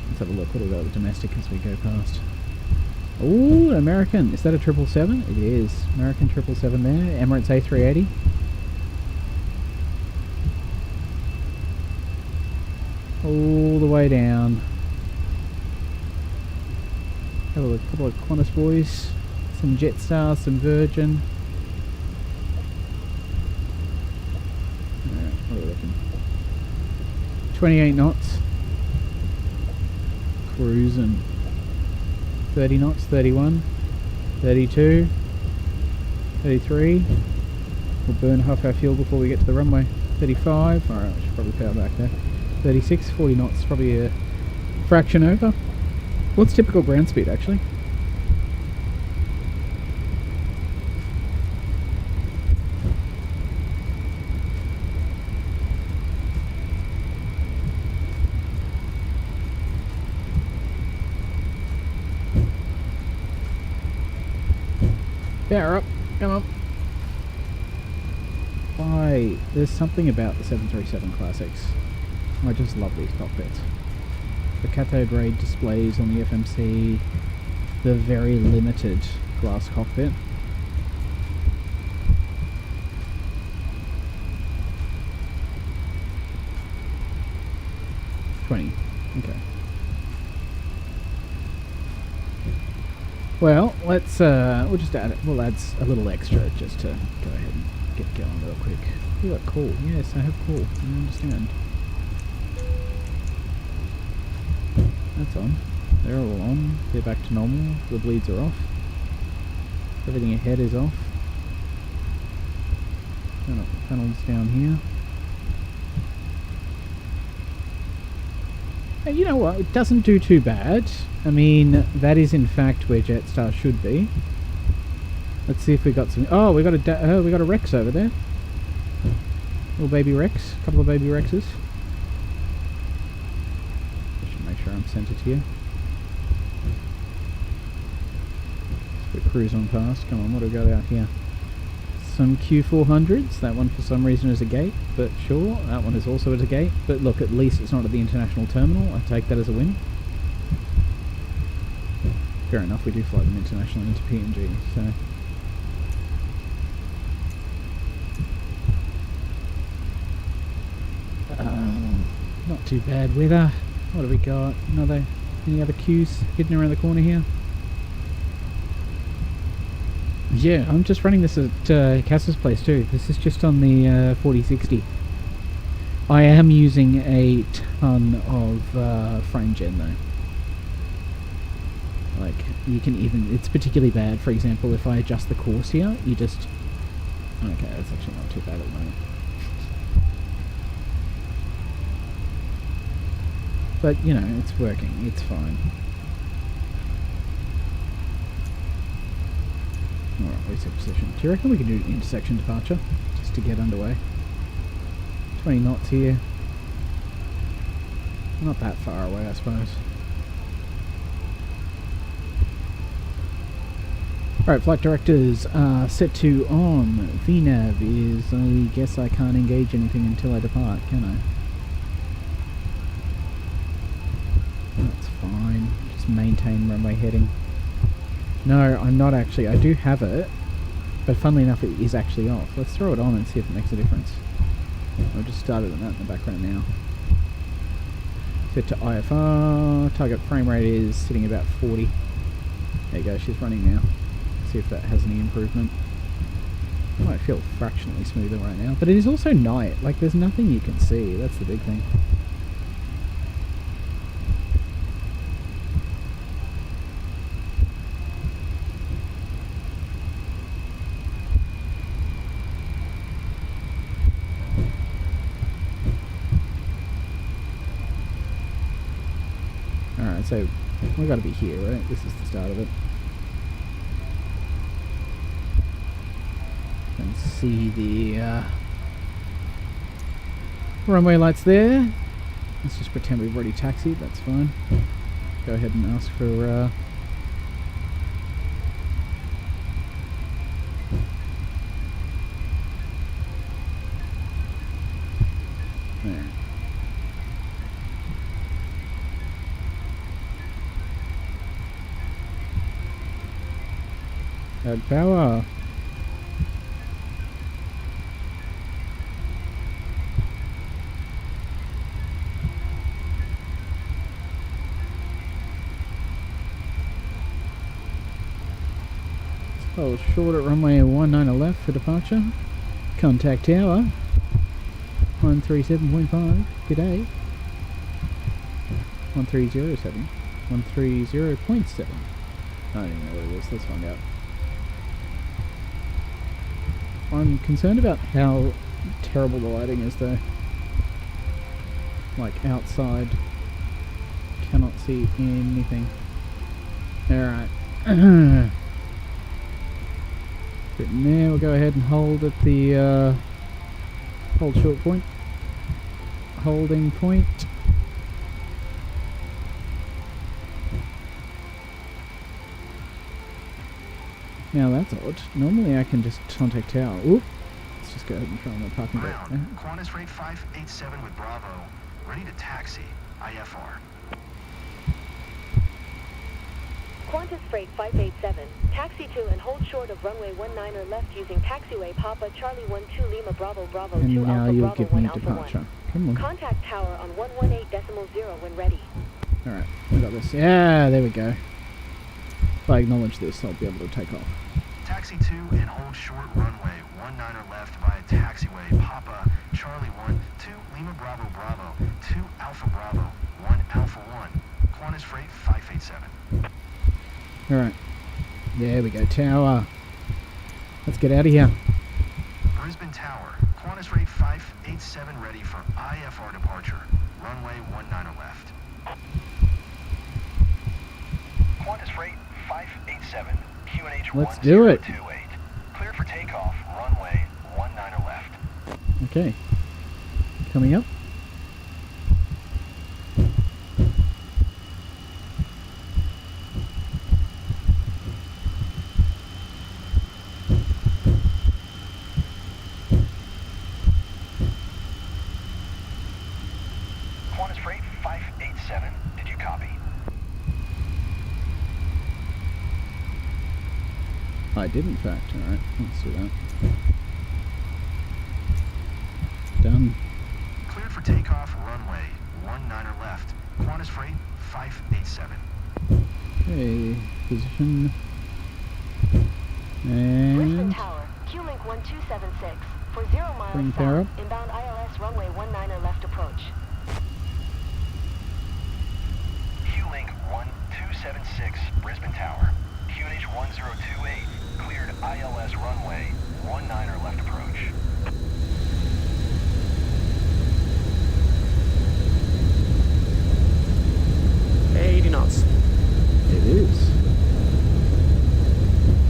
Let's have a look. What do we got with domestic as we go past? Ooh, American. Is that a 777? It is. American 777 there. Emirates A380. All the way down. Have a couple of Qantas boys. Some Jetstar, some Virgin. Alright, what are we looking? 28 knots. Cruising. 30 knots, 31, 32, 33. We'll burn half our fuel before we get to the runway. 35, alright, I should probably power back there. 36, 40 knots, probably a fraction over. What's typical ground speed actually? Power up, come on. Why? There's something about the 737 Classics. I just love these cockpits. The cathode ray displays on the FMC, the very limited glass cockpit. Okay. Well, let's we'll just add it. We'll add a little extra just to go ahead and get going real quick. You got cool. Yes, I have cool. I understand. That's on. They're all on. They're back to normal. The bleeds are off. Everything ahead is off. Turn up the panels down here. And you know what? It doesn't do too bad. I mean, that is in fact where Jetstar should be. Let's see if we got some. Oh, we got a Rex over there. Little baby Rex. A couple of baby Rexes. I should make sure I'm centered here. Let's put cruise on past. Come on, what do we got out here? Some Q400s. That one for some reason is a gate, but sure. That one is also at a gate. But look, at least it's not at the international terminal. I take that as a win. Fair enough, we do fly them internationally into PNG, so... not too bad weather. What have we got? Any other queues hidden around the corner here? Yeah, I'm just running this at Cass's place too. This is just on the 4060. I am using a ton of frame gen though. Like, you can even... It's particularly bad, for example, if I adjust the course here, you just... Okay, that's actually not too bad at the moment. But, you know, it's working. It's fine. Alright, reset position. Do you reckon we can do an intersection departure? Just to get underway. 20 knots here. Not that far away, I suppose. Alright, flight directors are set to on. VNAV is, I guess I can't engage anything until I depart, can I? That's fine. Just maintain runway heading. No, I'm not actually. I do have it, but funnily enough it is actually off. Let's throw it on and see if it makes a difference. I've just started on that in the background now. Set to IFR. Target frame rate is sitting about 40. There you go, she's running now. See if that has any improvement. It might feel fractionally smoother right now, but it is also night. Like, there's nothing you can see. That's the big thing. Alright, so we've got to be here, right? This is the start of it. And see the runway lights there. Let's just pretend we've already taxied, that's fine. Go ahead and ask for there. Add power. Hold short at runway 19 left for departure. Contact tower 137.5. Good day. 1307. 130.7. I don't even know what it is. Let's find out. I'm concerned about how terrible the lighting is though. Like outside. Cannot see anything. Alright. In there, we'll go ahead and hold at the hold short point. Holding point. Now that's odd. Normally I can just contact tower. Oop. Let's just go ahead and try on the parking brake. Qantas rate 587 with Bravo. Ready to taxi. IFR. Qantas Freight 587, taxi to and hold short of runway 19 left using taxiway Papa Charlie 12 Lima Bravo Bravo 2 and now Alpha you'll Bravo give 1 me Alpha departure. 1. Come on. Contact tower on 118.0 when ready. Alright, we got this. Yeah, there we go. If I acknowledge this, I'll be able to take off. Taxi to and hold short runway 19 left via taxiway Papa Charlie 1 2 Lima Bravo Bravo 2 Alpha Bravo 1 Alpha 1. Qantas Freight 587. Alright. There we go. Tower. Let's get out of here. Brisbane Tower. Qantas rate 587 ready for IFR departure. Runway 19 left. Qantas rate 587. QNH Let's do it. 1028. for takeoff, runway 19 left. Okay. Coming up. Qantas Freight 587, did you copy? I did, in fact. Alright, let's do that. Done. Cleared for takeoff, runway 19 left. Qantas Freight 587. Okay, position. Brisbane And Tower, Q-Link 1276. For 0 miles Bring power south, inbound ILS runway 19 left approach. Q-Link 1276, Brisbane Tower. QNH 1028, cleared ILS runway 19 left approach. Hey, 80 knots. it is.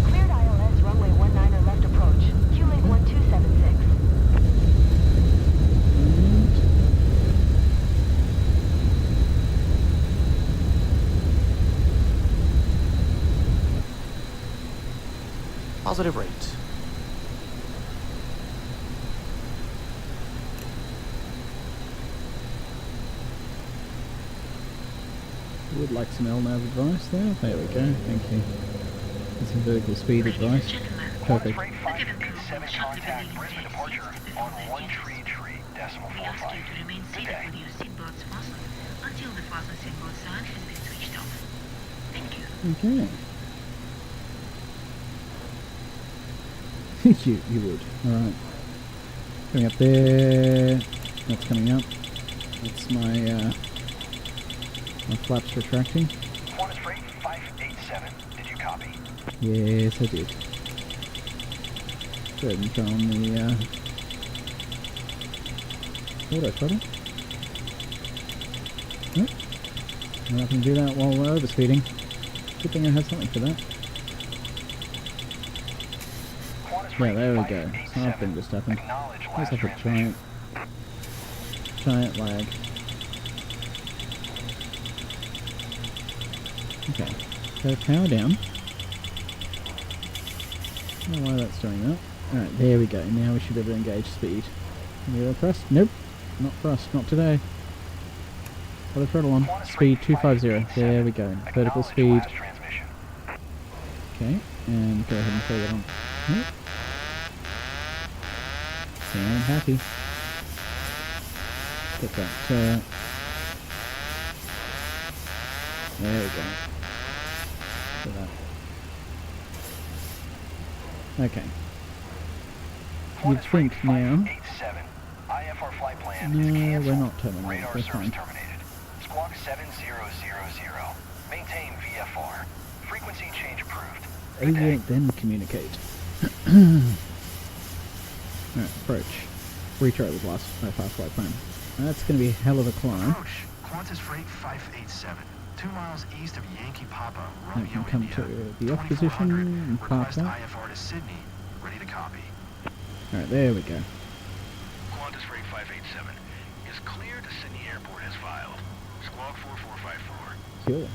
Cleared ILS runway 19 left approach. Q-Link 1276. And Positive rate. would like some LNAV advice there. There we go. Thank you. That's some vertical speed Ladies advice. and gentlemen, Perfect. Freight 587 contact Brisbane departure on 133.45. we ask you to remain seated with your seatbelts fastened until the fasten seatbelt sign has been switched off. Thank you. Okay. you would. Alright. Coming up there. That's coming up. That's my flaps retracting. Qantas Freight 587, did you copy? Yes, I did. Go ahead and throw on the auto throttle. Nope. I'm not going to do that while we're overspeeding. Good thing I have something for that. Yeah, there we go. Something just happened. There's like a giant lag. Okay, so power down. I don't know why that's doing that. Alright, there we go. Now we should be able to engage speed. Can we thrust? Nope. Not thrust. Not today. Got the throttle on. Speed 250. There we go. Vertical speed. Okay, and go ahead and throw that on. Nope. Sound happy. Get that. There we go. Look at that. Okay. You'd think now. IFR flight plan No, is canceled. we're not terminated. Radar We're service fine. terminated. Squawk 7000. Maintain VFR. Frequency change approved. Good day. Over, then communicate. Alright, approach. Retry the last fast flight plan. That's going to be a hell of a climb. Approach. Qantas Freight 587. 2 miles east of Yankee Papa, I Romeo, can come India. to the off position 2400. and park Request that. IFR to Sydney. Ready to copy. Alright, there we go. Qantas Freight 587 is clear to Sydney Airport as filed. Squawk 4454. Cool.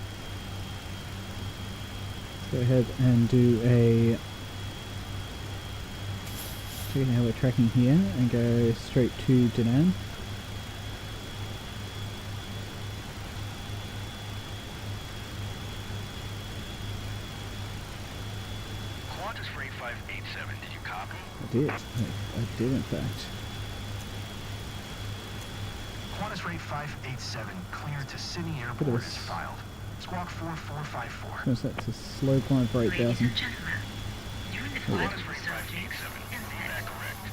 Let's go ahead and do a... Check out how we're tracking here and go straight to Da Nang. Qantas Freight 587, did you copy? I did. I did, in fact. Qantas Freight 587 clear to Sydney Bit of Airport a as filed. Squawk 4454. Notice that's a slow climb for Ladies 8,000. and gentlemen, during the flight Qantas of Freight reserved 587, and is that correct?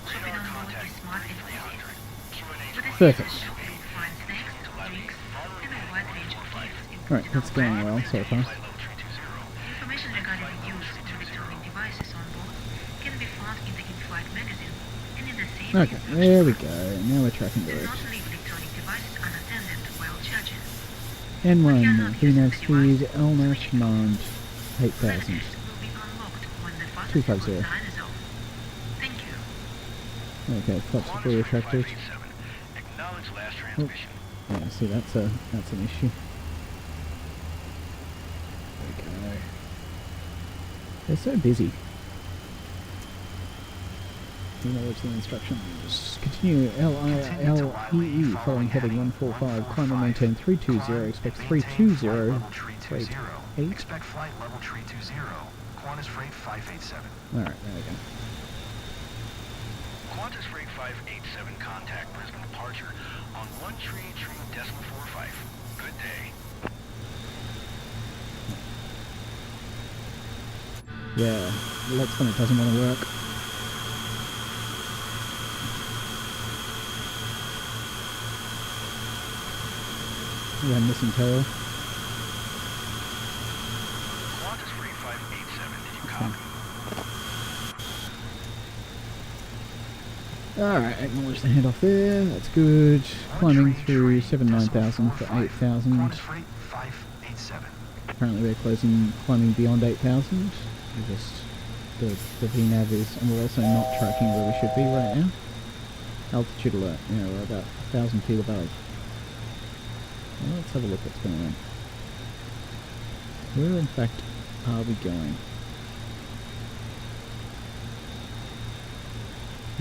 shopping Radar on board contact is smart and easy. 300. QNH With a Perfect. season shop, you'll find snacks, drinks, and a wide range of gifts, Right, including it's going well so far. Flight level 320. information regarding the use of electronic devices on board can be found in the in-flight magazine and in the safety Okay, there we go. Now we're tracking the Do route. not leave electronic devices unattended while charging. N1, VNAV speed, LNAV command, 8,000. Magnet will be unlocked when the fasten 250. sign is off. Okay, flaps are fully retracted. Acknowledge last Oh. transmission. Yeah, see, that's an issue. There we go. They're so busy. Acknowledge the instructions. Continue LEE following heading 145. Climb and maintain 320. Expect 320. Level tree Wait, 20. 8? Expect flight level tree 20. Qantas Freight 587. Alright, there we go. Qantas Freight 587 contact Brisbane departure on 1 tree 45. Good day. Yeah, that's when it doesn't want to work. Yeah, missing tail. Qantas Freight 587, did you copy? Alright, acknowledge the handoff there, that's good. Climbing through 9,000 for 8,000. Qantas Freight 587. Apparently we're climbing beyond 8,000. We just, the VNAV is, and we're also not tracking where we should be right now. Altitude alert, yeah, we're about 1,000 feet above. Well, let's have a look what's going on. Where in fact are we going?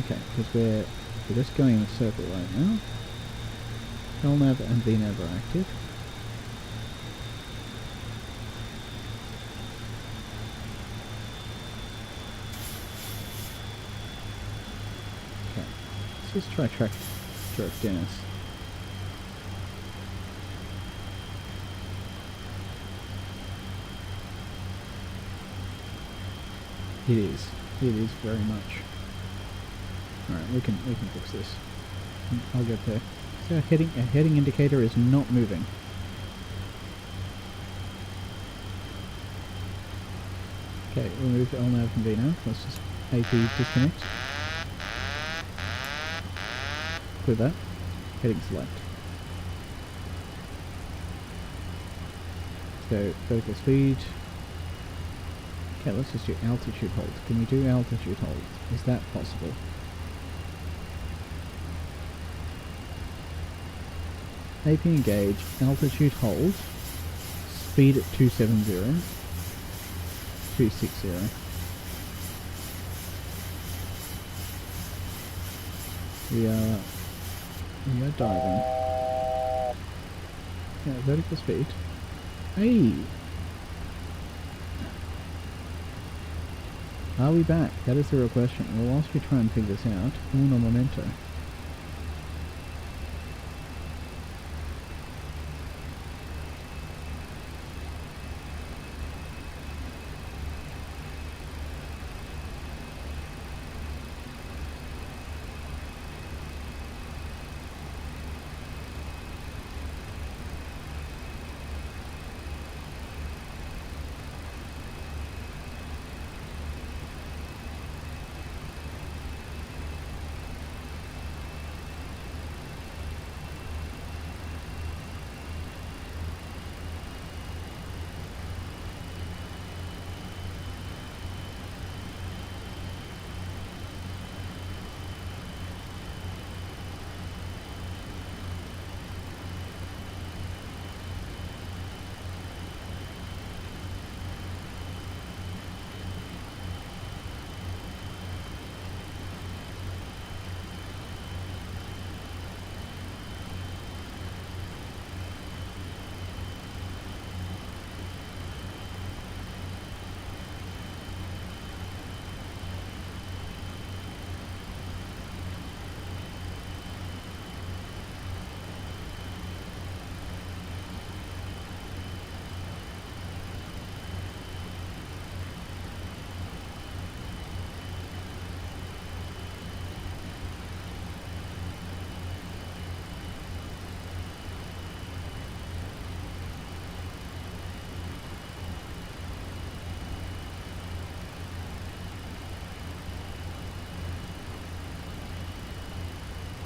Okay, because we're just going in a circle right now. LNAV and VNAV are active. Okay, let's just try track Direct Dennis. It is very much. Alright, we can fix this. I'll get there. So our heading indicator is not moving. Okay, remove LNAV from VNAV. Let's just AP disconnect. Clear that. Heading select. So vertical speed. Okay, let's just do altitude hold. Can we do altitude hold? Is that possible? AP engage, altitude hold, speed at 270, 260. We are diving. Yeah, vertical speed. Hey! Are we back? That is the real question. Well, whilst we try and figure this out, uno momento.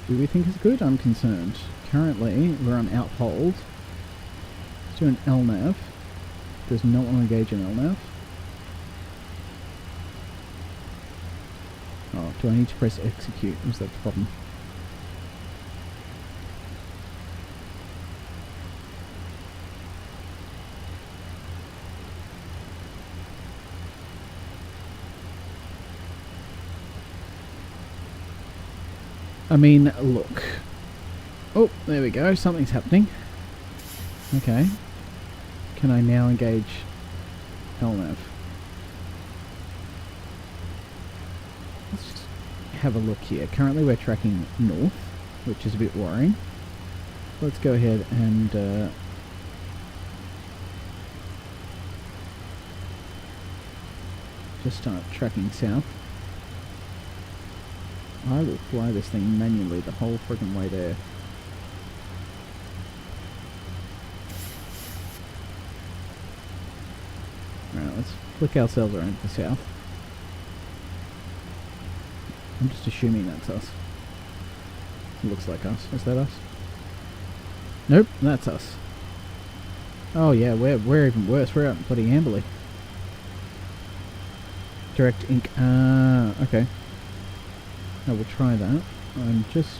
Do we think it's good? I'm concerned. Currently, we're on outhold. Let's do an LNAV. Does not want to engage in LNAV. Oh, Do I need to press execute? Is that the problem? I mean, look. Oh, there we go. Something's happening. Okay. Can I now engage LNAV? Let's just have a look here. Currently we're tracking north, which is a bit worrying. Let's go ahead and just start tracking south. I will fly this thing manually the whole freaking way there. Alright, let's flick ourselves around to the south. I'm just assuming that's us. It looks like us. Is that us? Nope, that's us. Oh yeah, we're even worse. We're out in bloody Amberley. Direct ink. Okay. I will try that. I'm just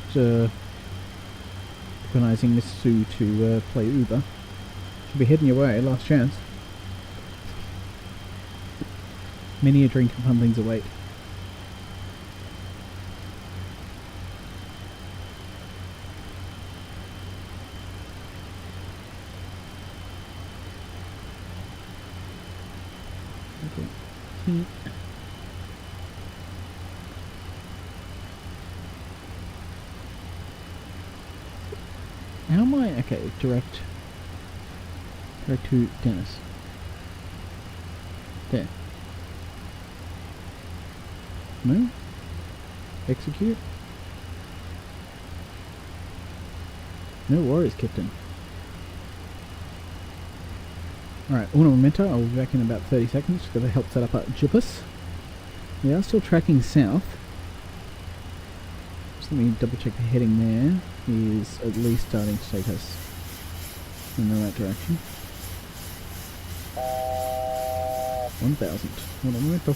organising Miss Sue to play Uber. She'll be heading your way, last chance. Many a drink and fun things await. Okay. How am I? Okay, direct to Dennis. There. No? Execute? No worries, Captain. Alright, uno momento. I'll be back in about 30 seconds. Just got to help set up Jupas. We are still tracking south. Just let me double check the heading there is at least starting to take us in the right direction. 1000. Uno momento.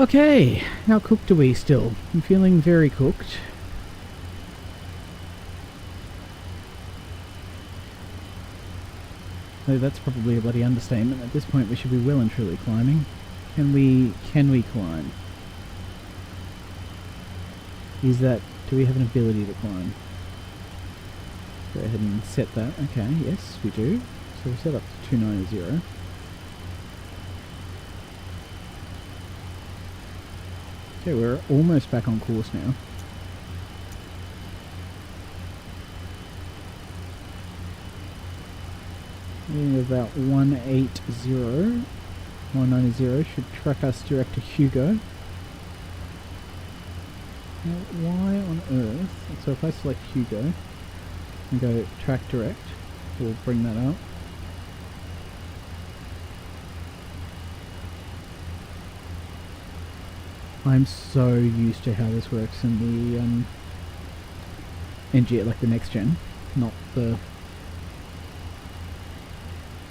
Okay, how cooked are we still? I'm feeling very cooked. Though that's probably a bloody understatement. At this point we should be well and truly climbing. Can we climb? Do we have an ability to climb? Go ahead and set that. Okay, yes, we do. So we set up to 290. Okay, we're almost back on course now. Getting about 180. 190 should track us direct to Hugo. Now, why on earth? So if I select Hugo and go track direct, we'll bring that up. I'm so used to how this works in the NG, like the next gen, not the.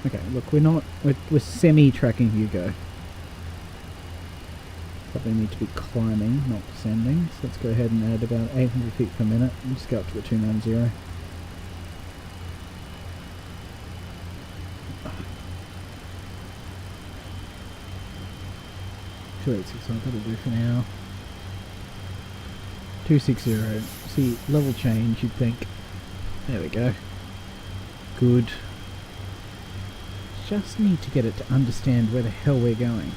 Okay, look, we're semi-tracking Hugo. Probably need to be climbing, not descending. So let's go ahead and add about 800 feet per minute and just go up to the 290. 286, that'll do for now. 260. See, level change, you'd think. There we go. Good. Just need to get it to understand where the hell we're going.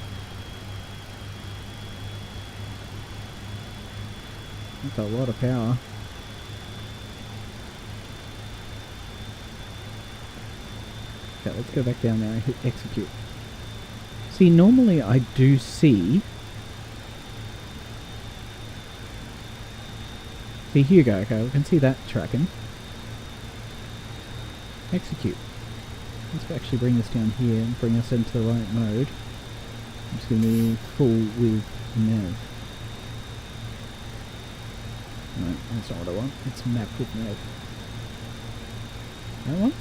That's a lot of power. Okay, let's go back down there and hit execute. See, normally I do see... See, here you go. Okay, we can see that tracking. Execute. Let's actually bring this down here and bring us into the right mode. I'm just going to be full with nav. No, that's not what I want. It's map with nav. That one?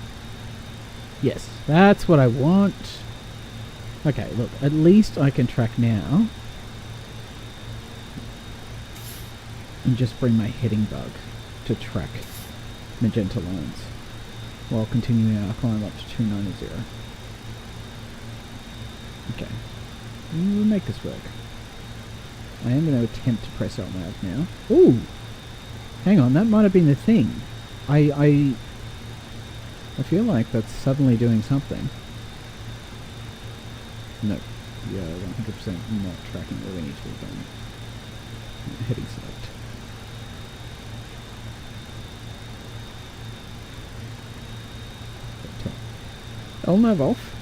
Yes, that's what I want. Okay, look, at least I can track now. And just bring my heading bug to track magenta lines while continuing our climb up to 290. Okay, we'll make this work. I am going to attempt to press out nav now. Ooh! Hang on, that might have been the thing. I feel like that's suddenly doing something. No. Yeah, 100% not tracking where we need to be going. Heading select. LNAV off.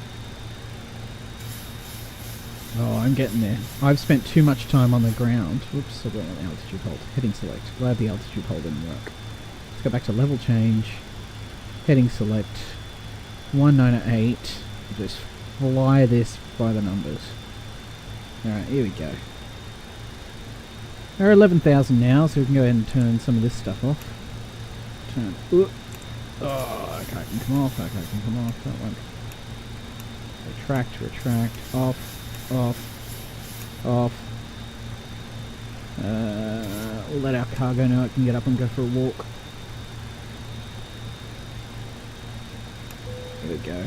Oh, I'm getting there. I've spent too much time on the ground. Whoops, I got an altitude hold. Heading select. Glad the altitude hold didn't work. Let's go back to level change. Heading select. 198. Just fly this by the numbers. Alright, here we go. We're 11,000 now, so we can go ahead and turn some of this stuff off. Turn. Ooh. Oh, okay, I can come off. Okay, I can come off. That one. Retract. Off. We'll let our cargo know it can get up and go for a walk. There we go.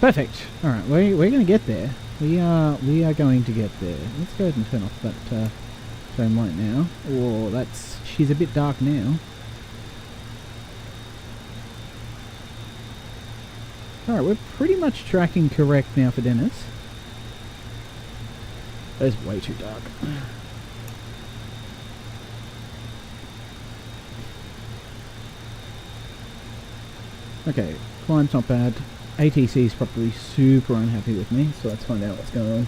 Perfect. Alright, we're going to get there. We are going to get there. Let's go ahead and turn off that phone light now. Oh, she's a bit dark now. Alright, we're pretty much tracking correct now for Dennis. That is way too dark. Okay, climb's not bad. ATC is probably super unhappy with me, so let's find out what's going on.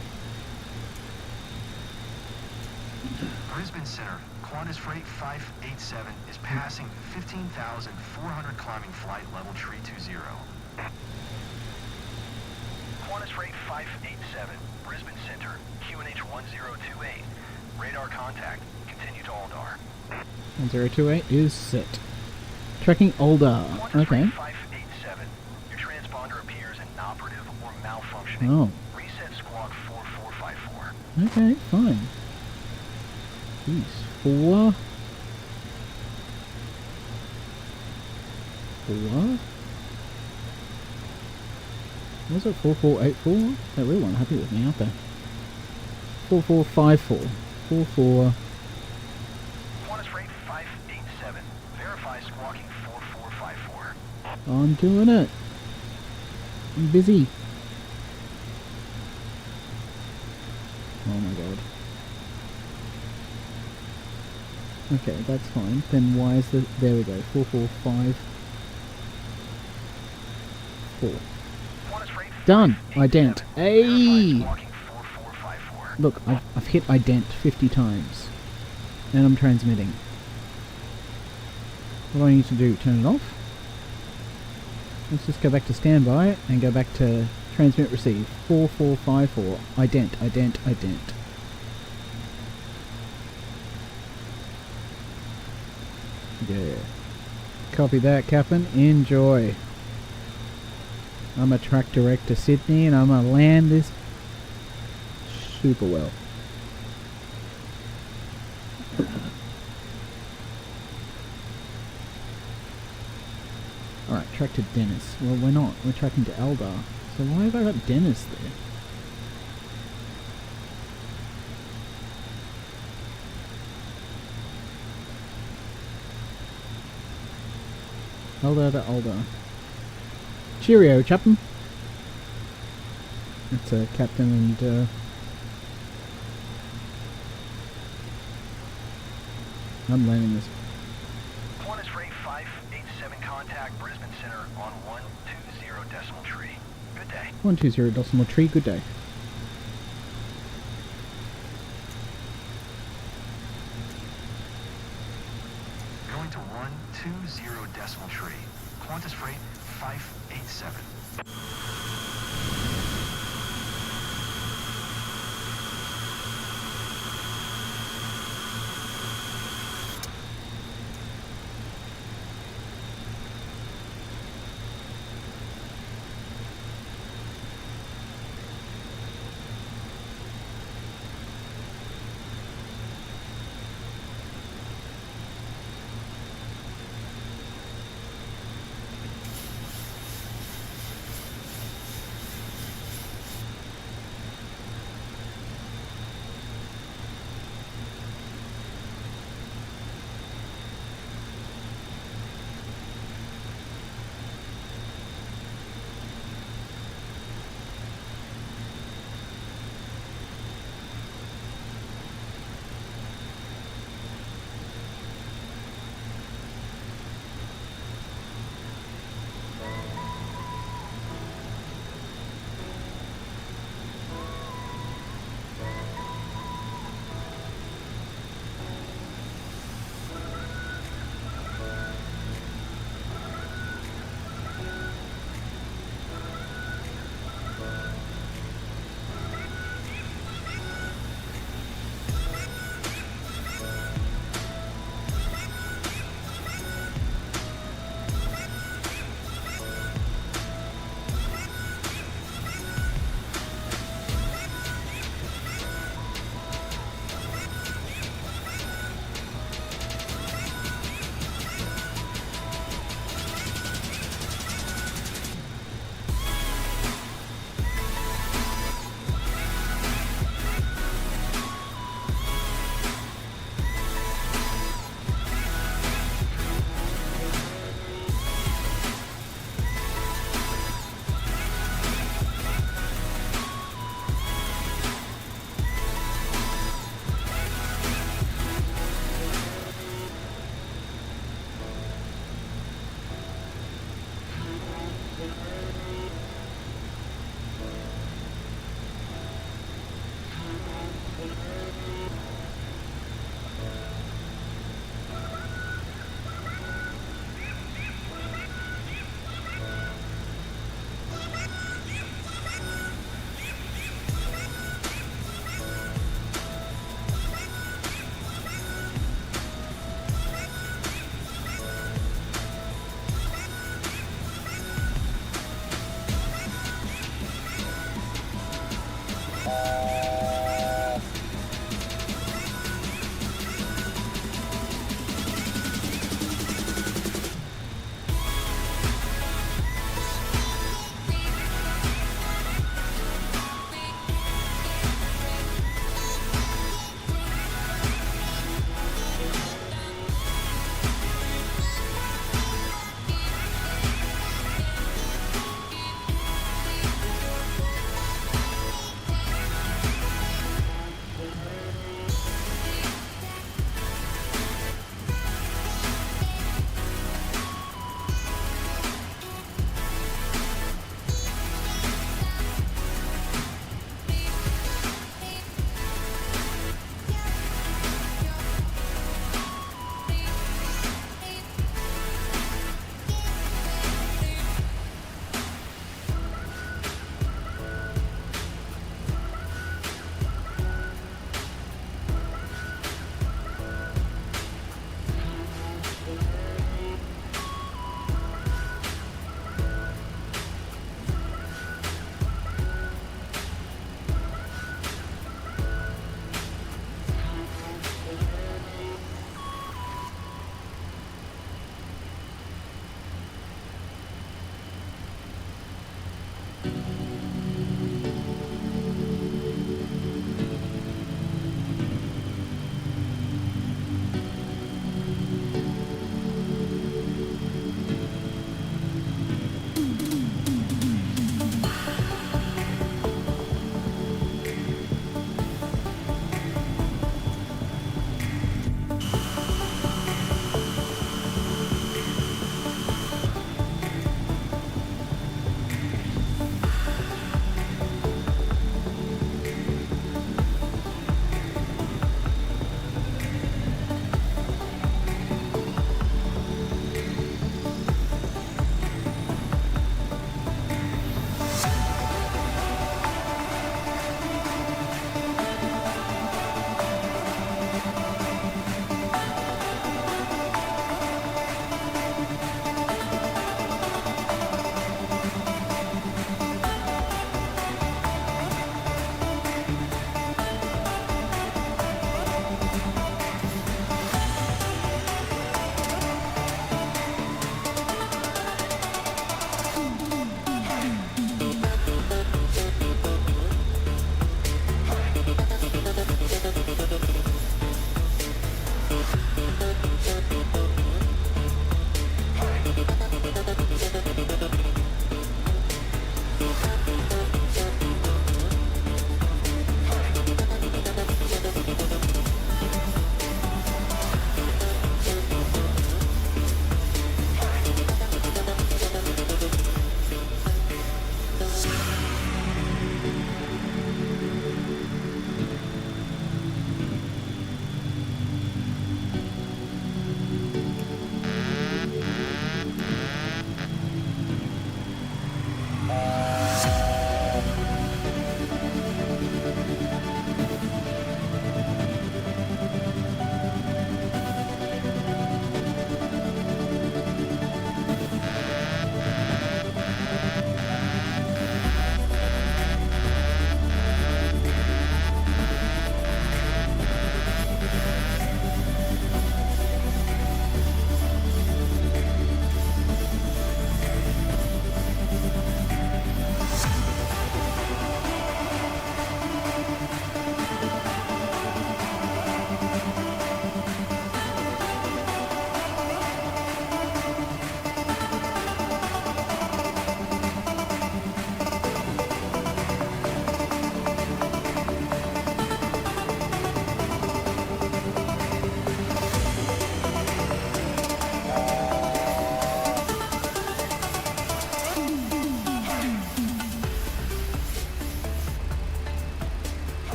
Brisbane Center, Qantas Freight 587 is passing 15,400 climbing flight level 320. Qantas Freight 587, Brisbane Center, QNH 1028. Radar contact. Continue to Aldar. 1028 is set. Tracking Aldar. Okay. 587. Your transponder appears inoperative or malfunctioning. Oh. Reset squawk 4454. Okay, fine. Jeez. 4. 4? Was it 4484? They really weren't happy with me, aren't they? 4454. 44. Qantas Freight 587. Verify squawking 4454. I'm doing it. I'm busy. Oh my god. Okay, that's fine. Then why is the... There we go. 4454. Qantas Freight Done! 587. Ident. Hey! Verify squawking 4454. Look, I've hit ident 50 times. And I'm transmitting. What do I need to do? Turn it off? Let's just go back to standby and go back to transmit receive. 4454. Ident, ident, ident. Yeah. Copy that, Captain. Enjoy. I'm a track direct to Sydney and I'm gonna land this super well. Alright, track to Dennis. Well, we're not. We're tracking to Eldar. So why have I got Dennis there? Eldar to Eldar. Cheerio, Chapman. That's a captain and I'm landing this. Qantas Freight 587 contact Brisbane Center on 120 decimal tree. Good day. 120 decimal tree, good day. Going to 120 decimal tree. Qantas Freight 587.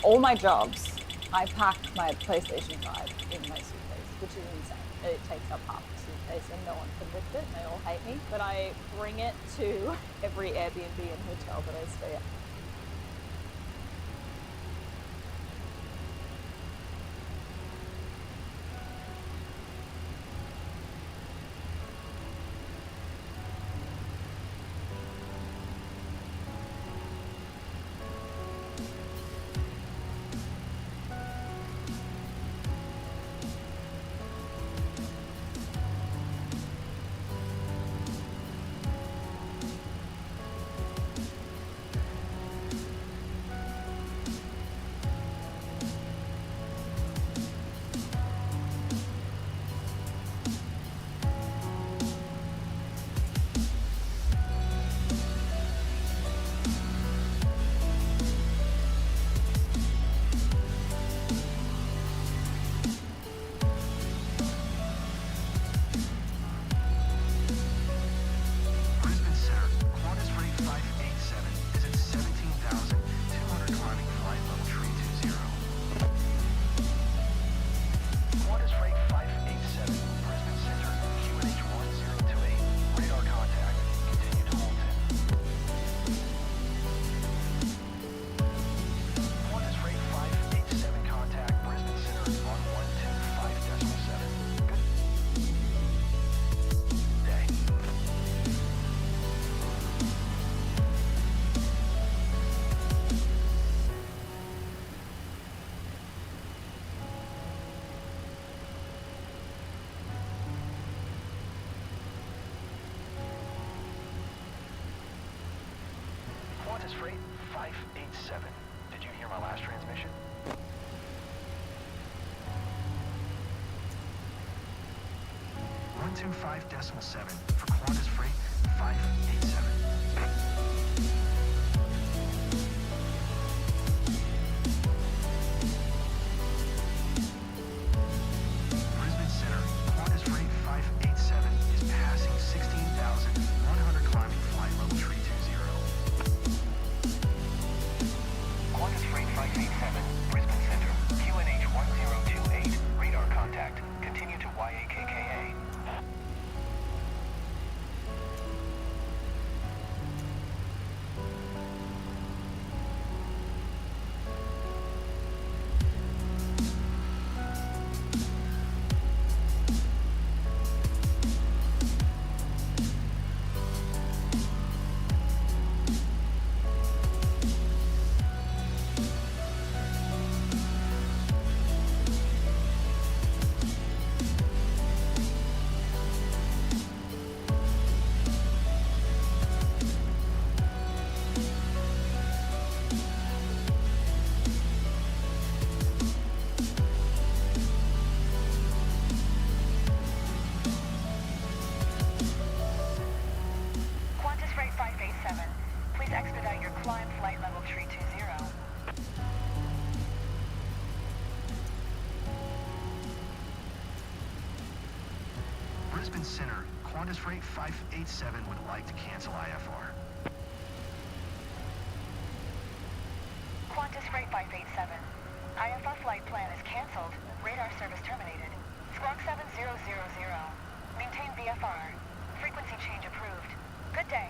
all my jobs, I pack my PlayStation 5 in my suitcase, which is insane. It takes up half the suitcase and no one can lift it and they all hate me. But I bring it to every Airbnb and hotel that I stay at. Brisbane Center, Qantas Freight 587 is at 17,200 climbing flight level 320. Qantas Freight 587, Brisbane Center, QNH 1028, radar contact, continue to hold 10. Qantas Freight 587 contact, Brisbane Center, 1125.7. Good day. Qantas Freight 587. Did you hear my last transmission? .7 for Qantas Freight 587. Brisbane Center, Qantas Freight 587 is passing 16,100 climbing flight level 320. Qantas Freight 587, Brisbane Center, QNH 1028, radar contact, continue to YAKKA. Qantas Freight 587, please expedite your climb flight level 320. Brisbane Center, Qantas Freight 587 would like to cancel IFR. Qantas Freight 587. IFR flight plan is canceled. Radar service terminated. Squawk 7000. Maintain VFR. Frequency change approved. Good day.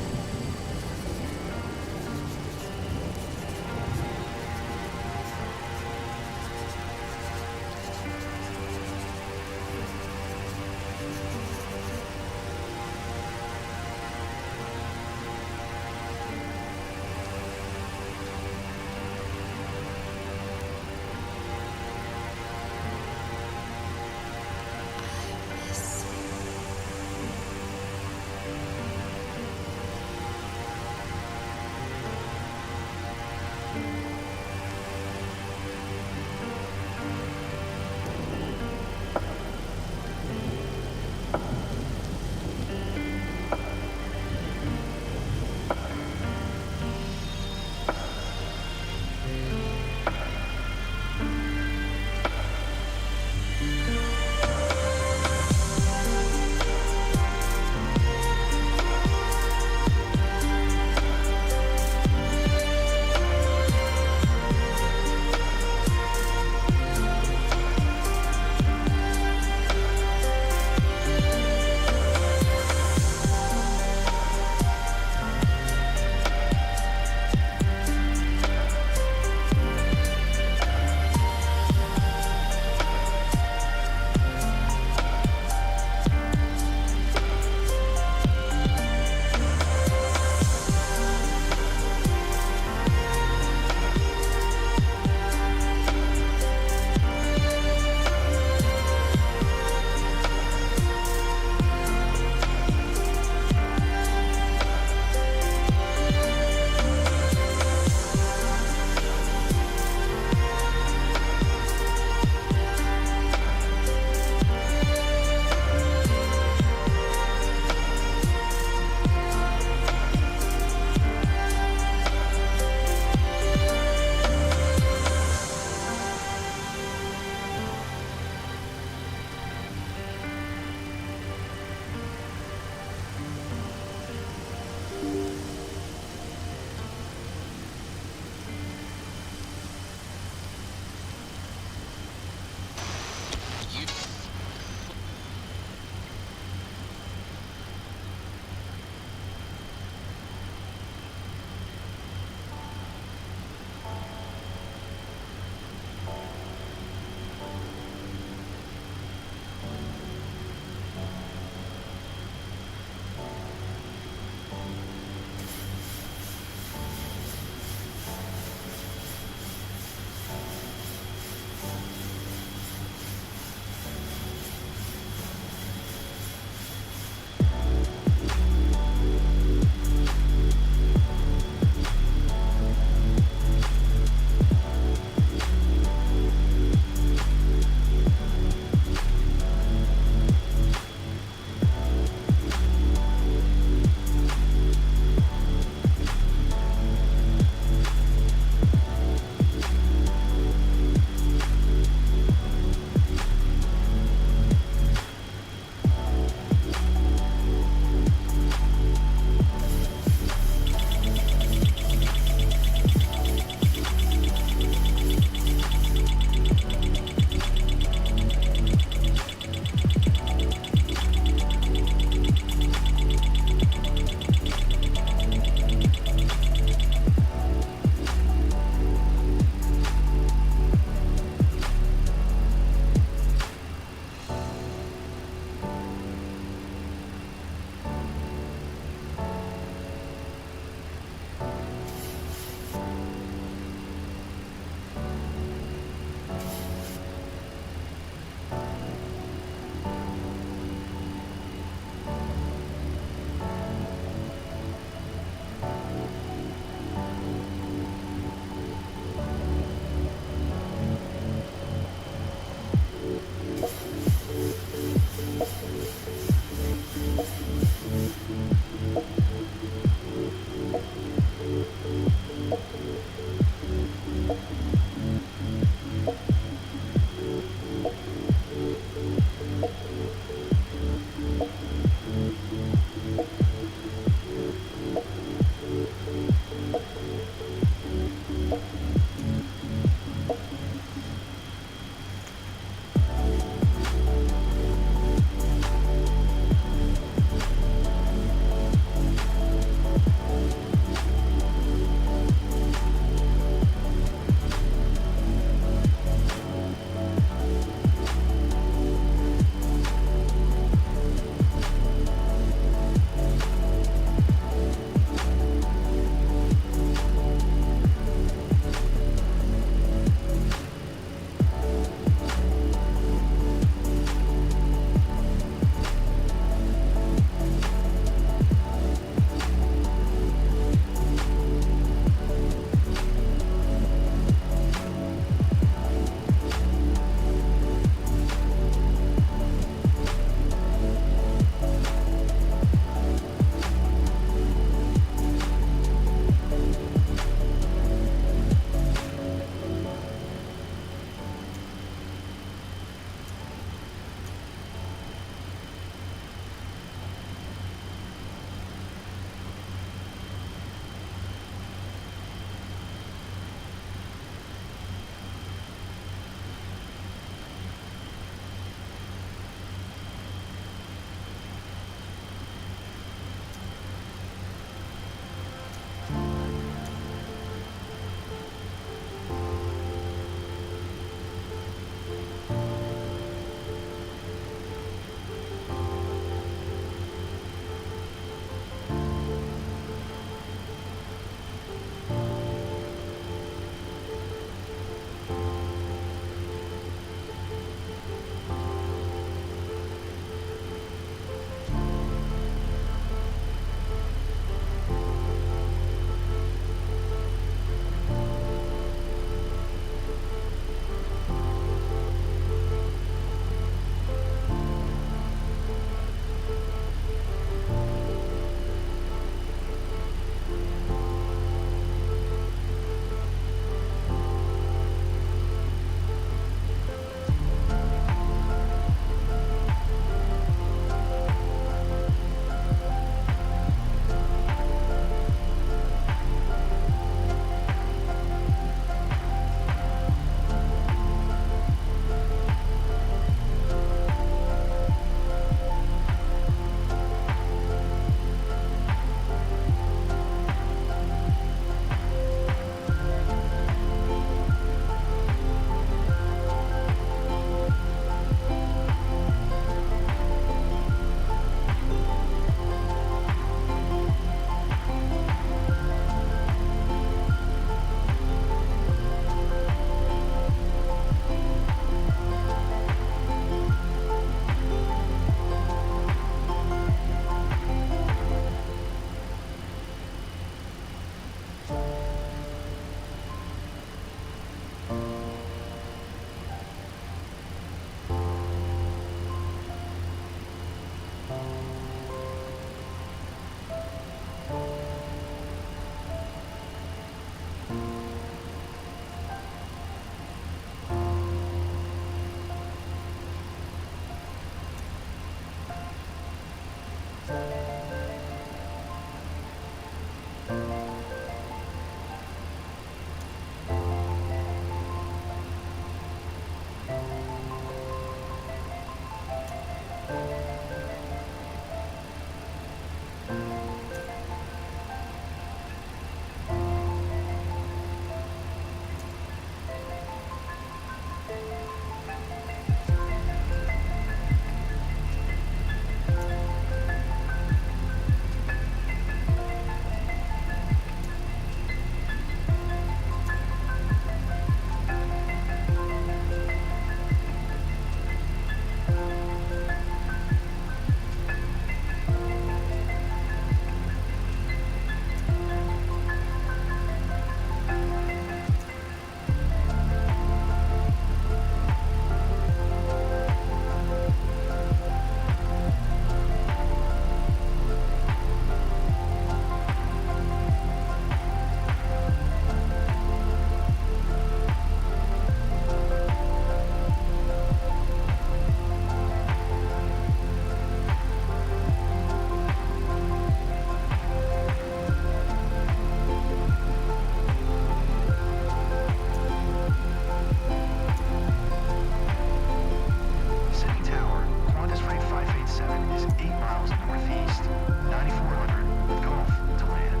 Sydney Tower, Qantas Freight 587 is 8 miles northeast, 9400 Gulf to land.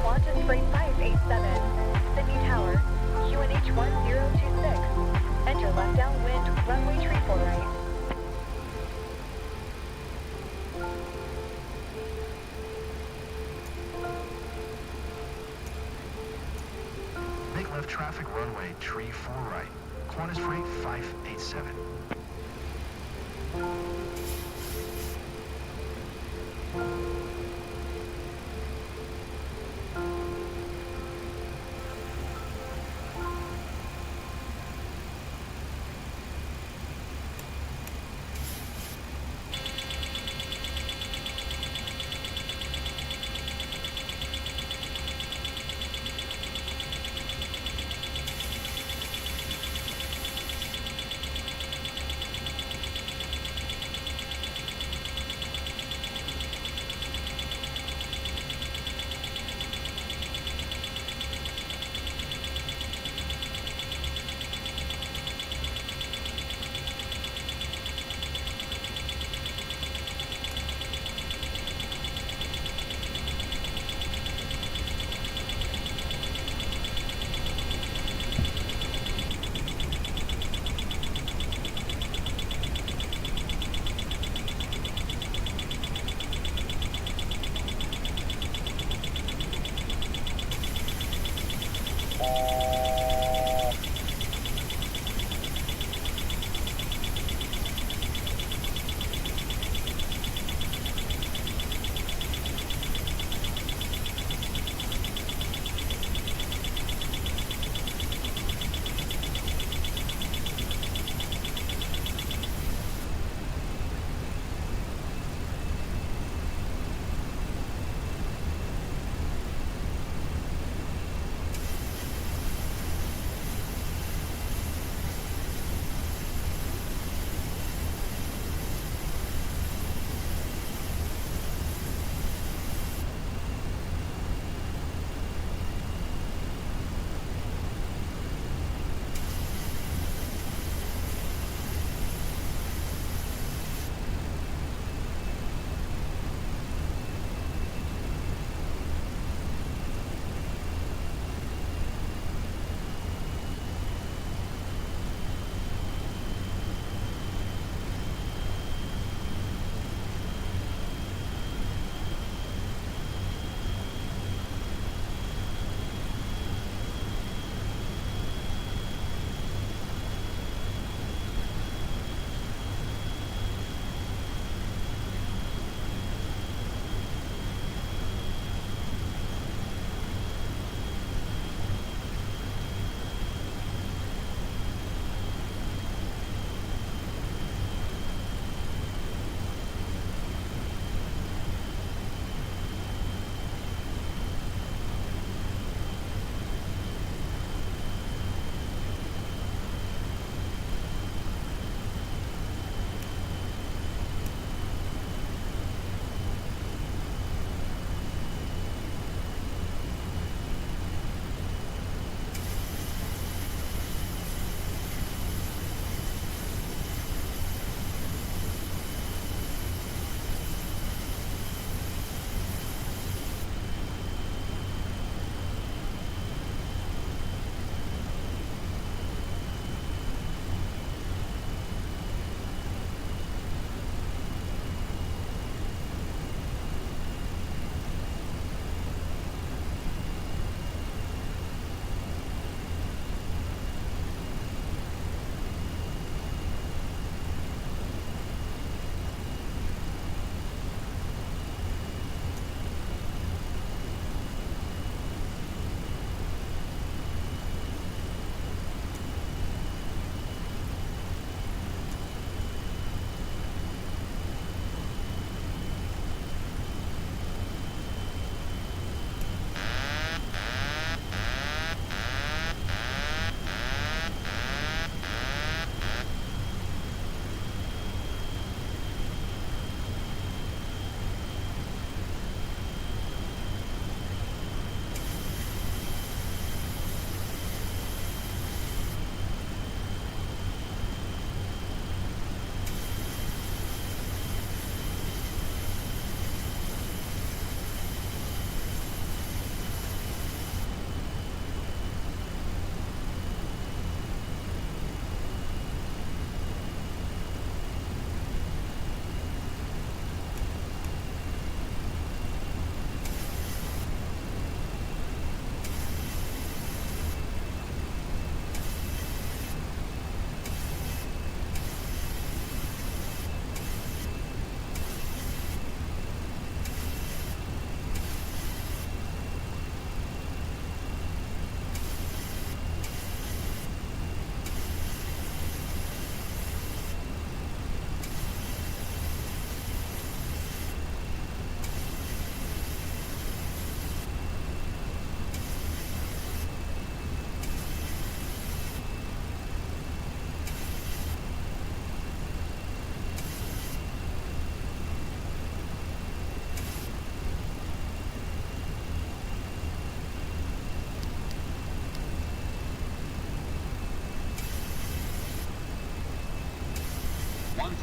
Qantas Freight 587, Sydney Tower, QNH 1026. Enter left downwind, runway 34 right. Make left traffic runway tree 4 right. Qantas Freight 587.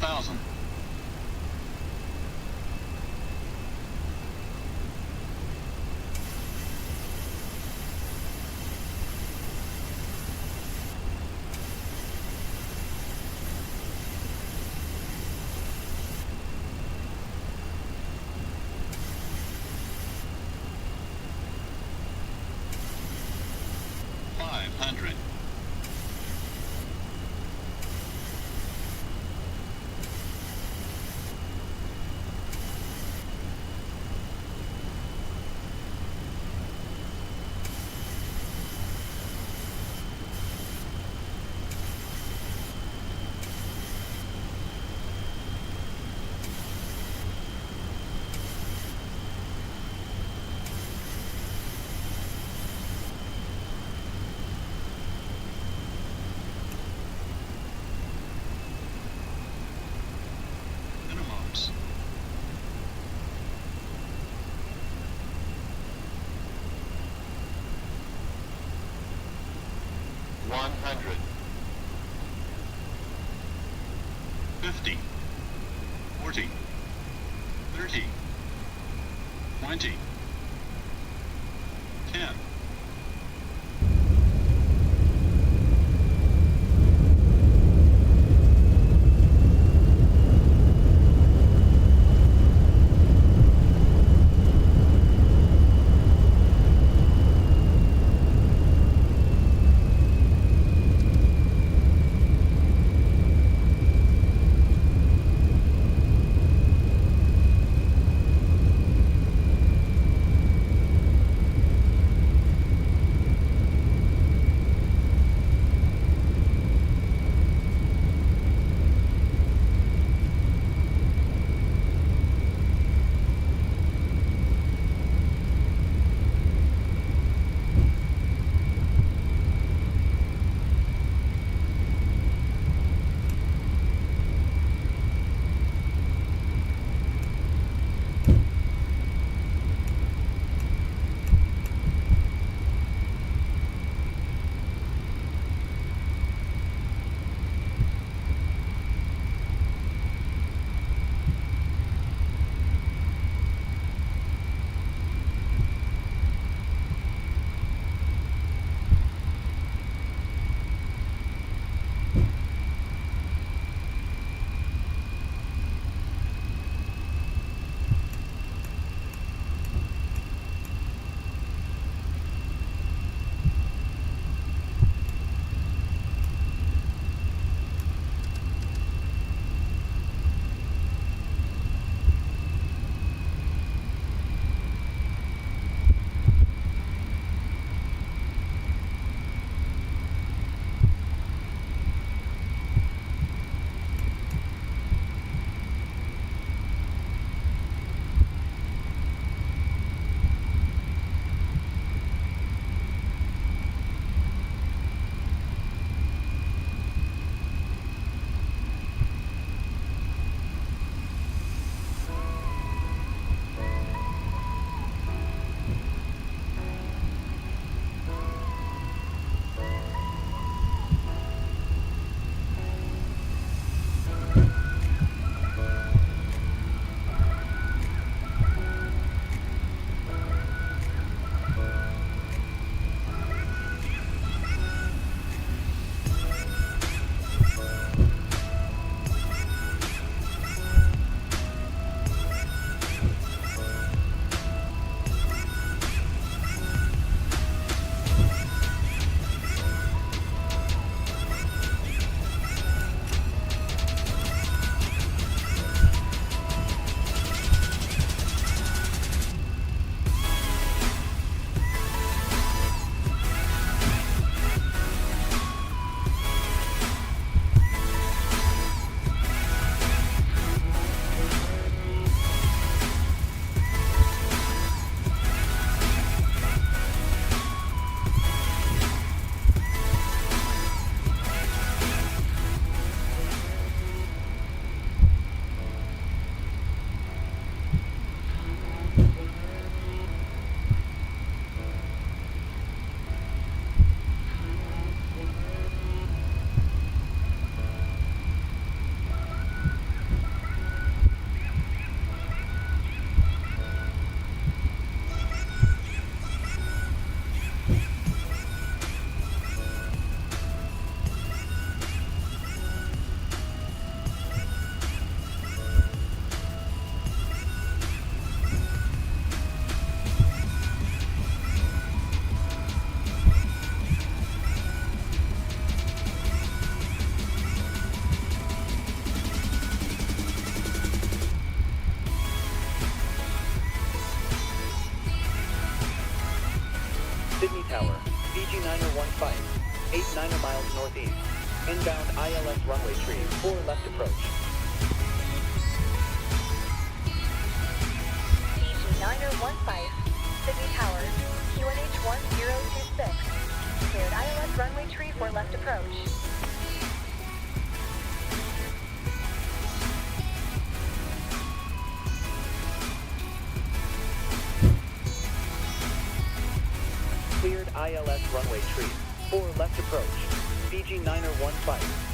1,000. $500. Minimums. $100. 50. 40. 30. 20. 10. Sydney Tower, VG 915, 89 miles northeast. Inbound ILS runway tree, 4 left approach. VG 9015, Sydney Tower, QNH 1026. Cleared ILS runway tree for left approach. Cleared ILS runway tree, 4 left approach. VG 9015.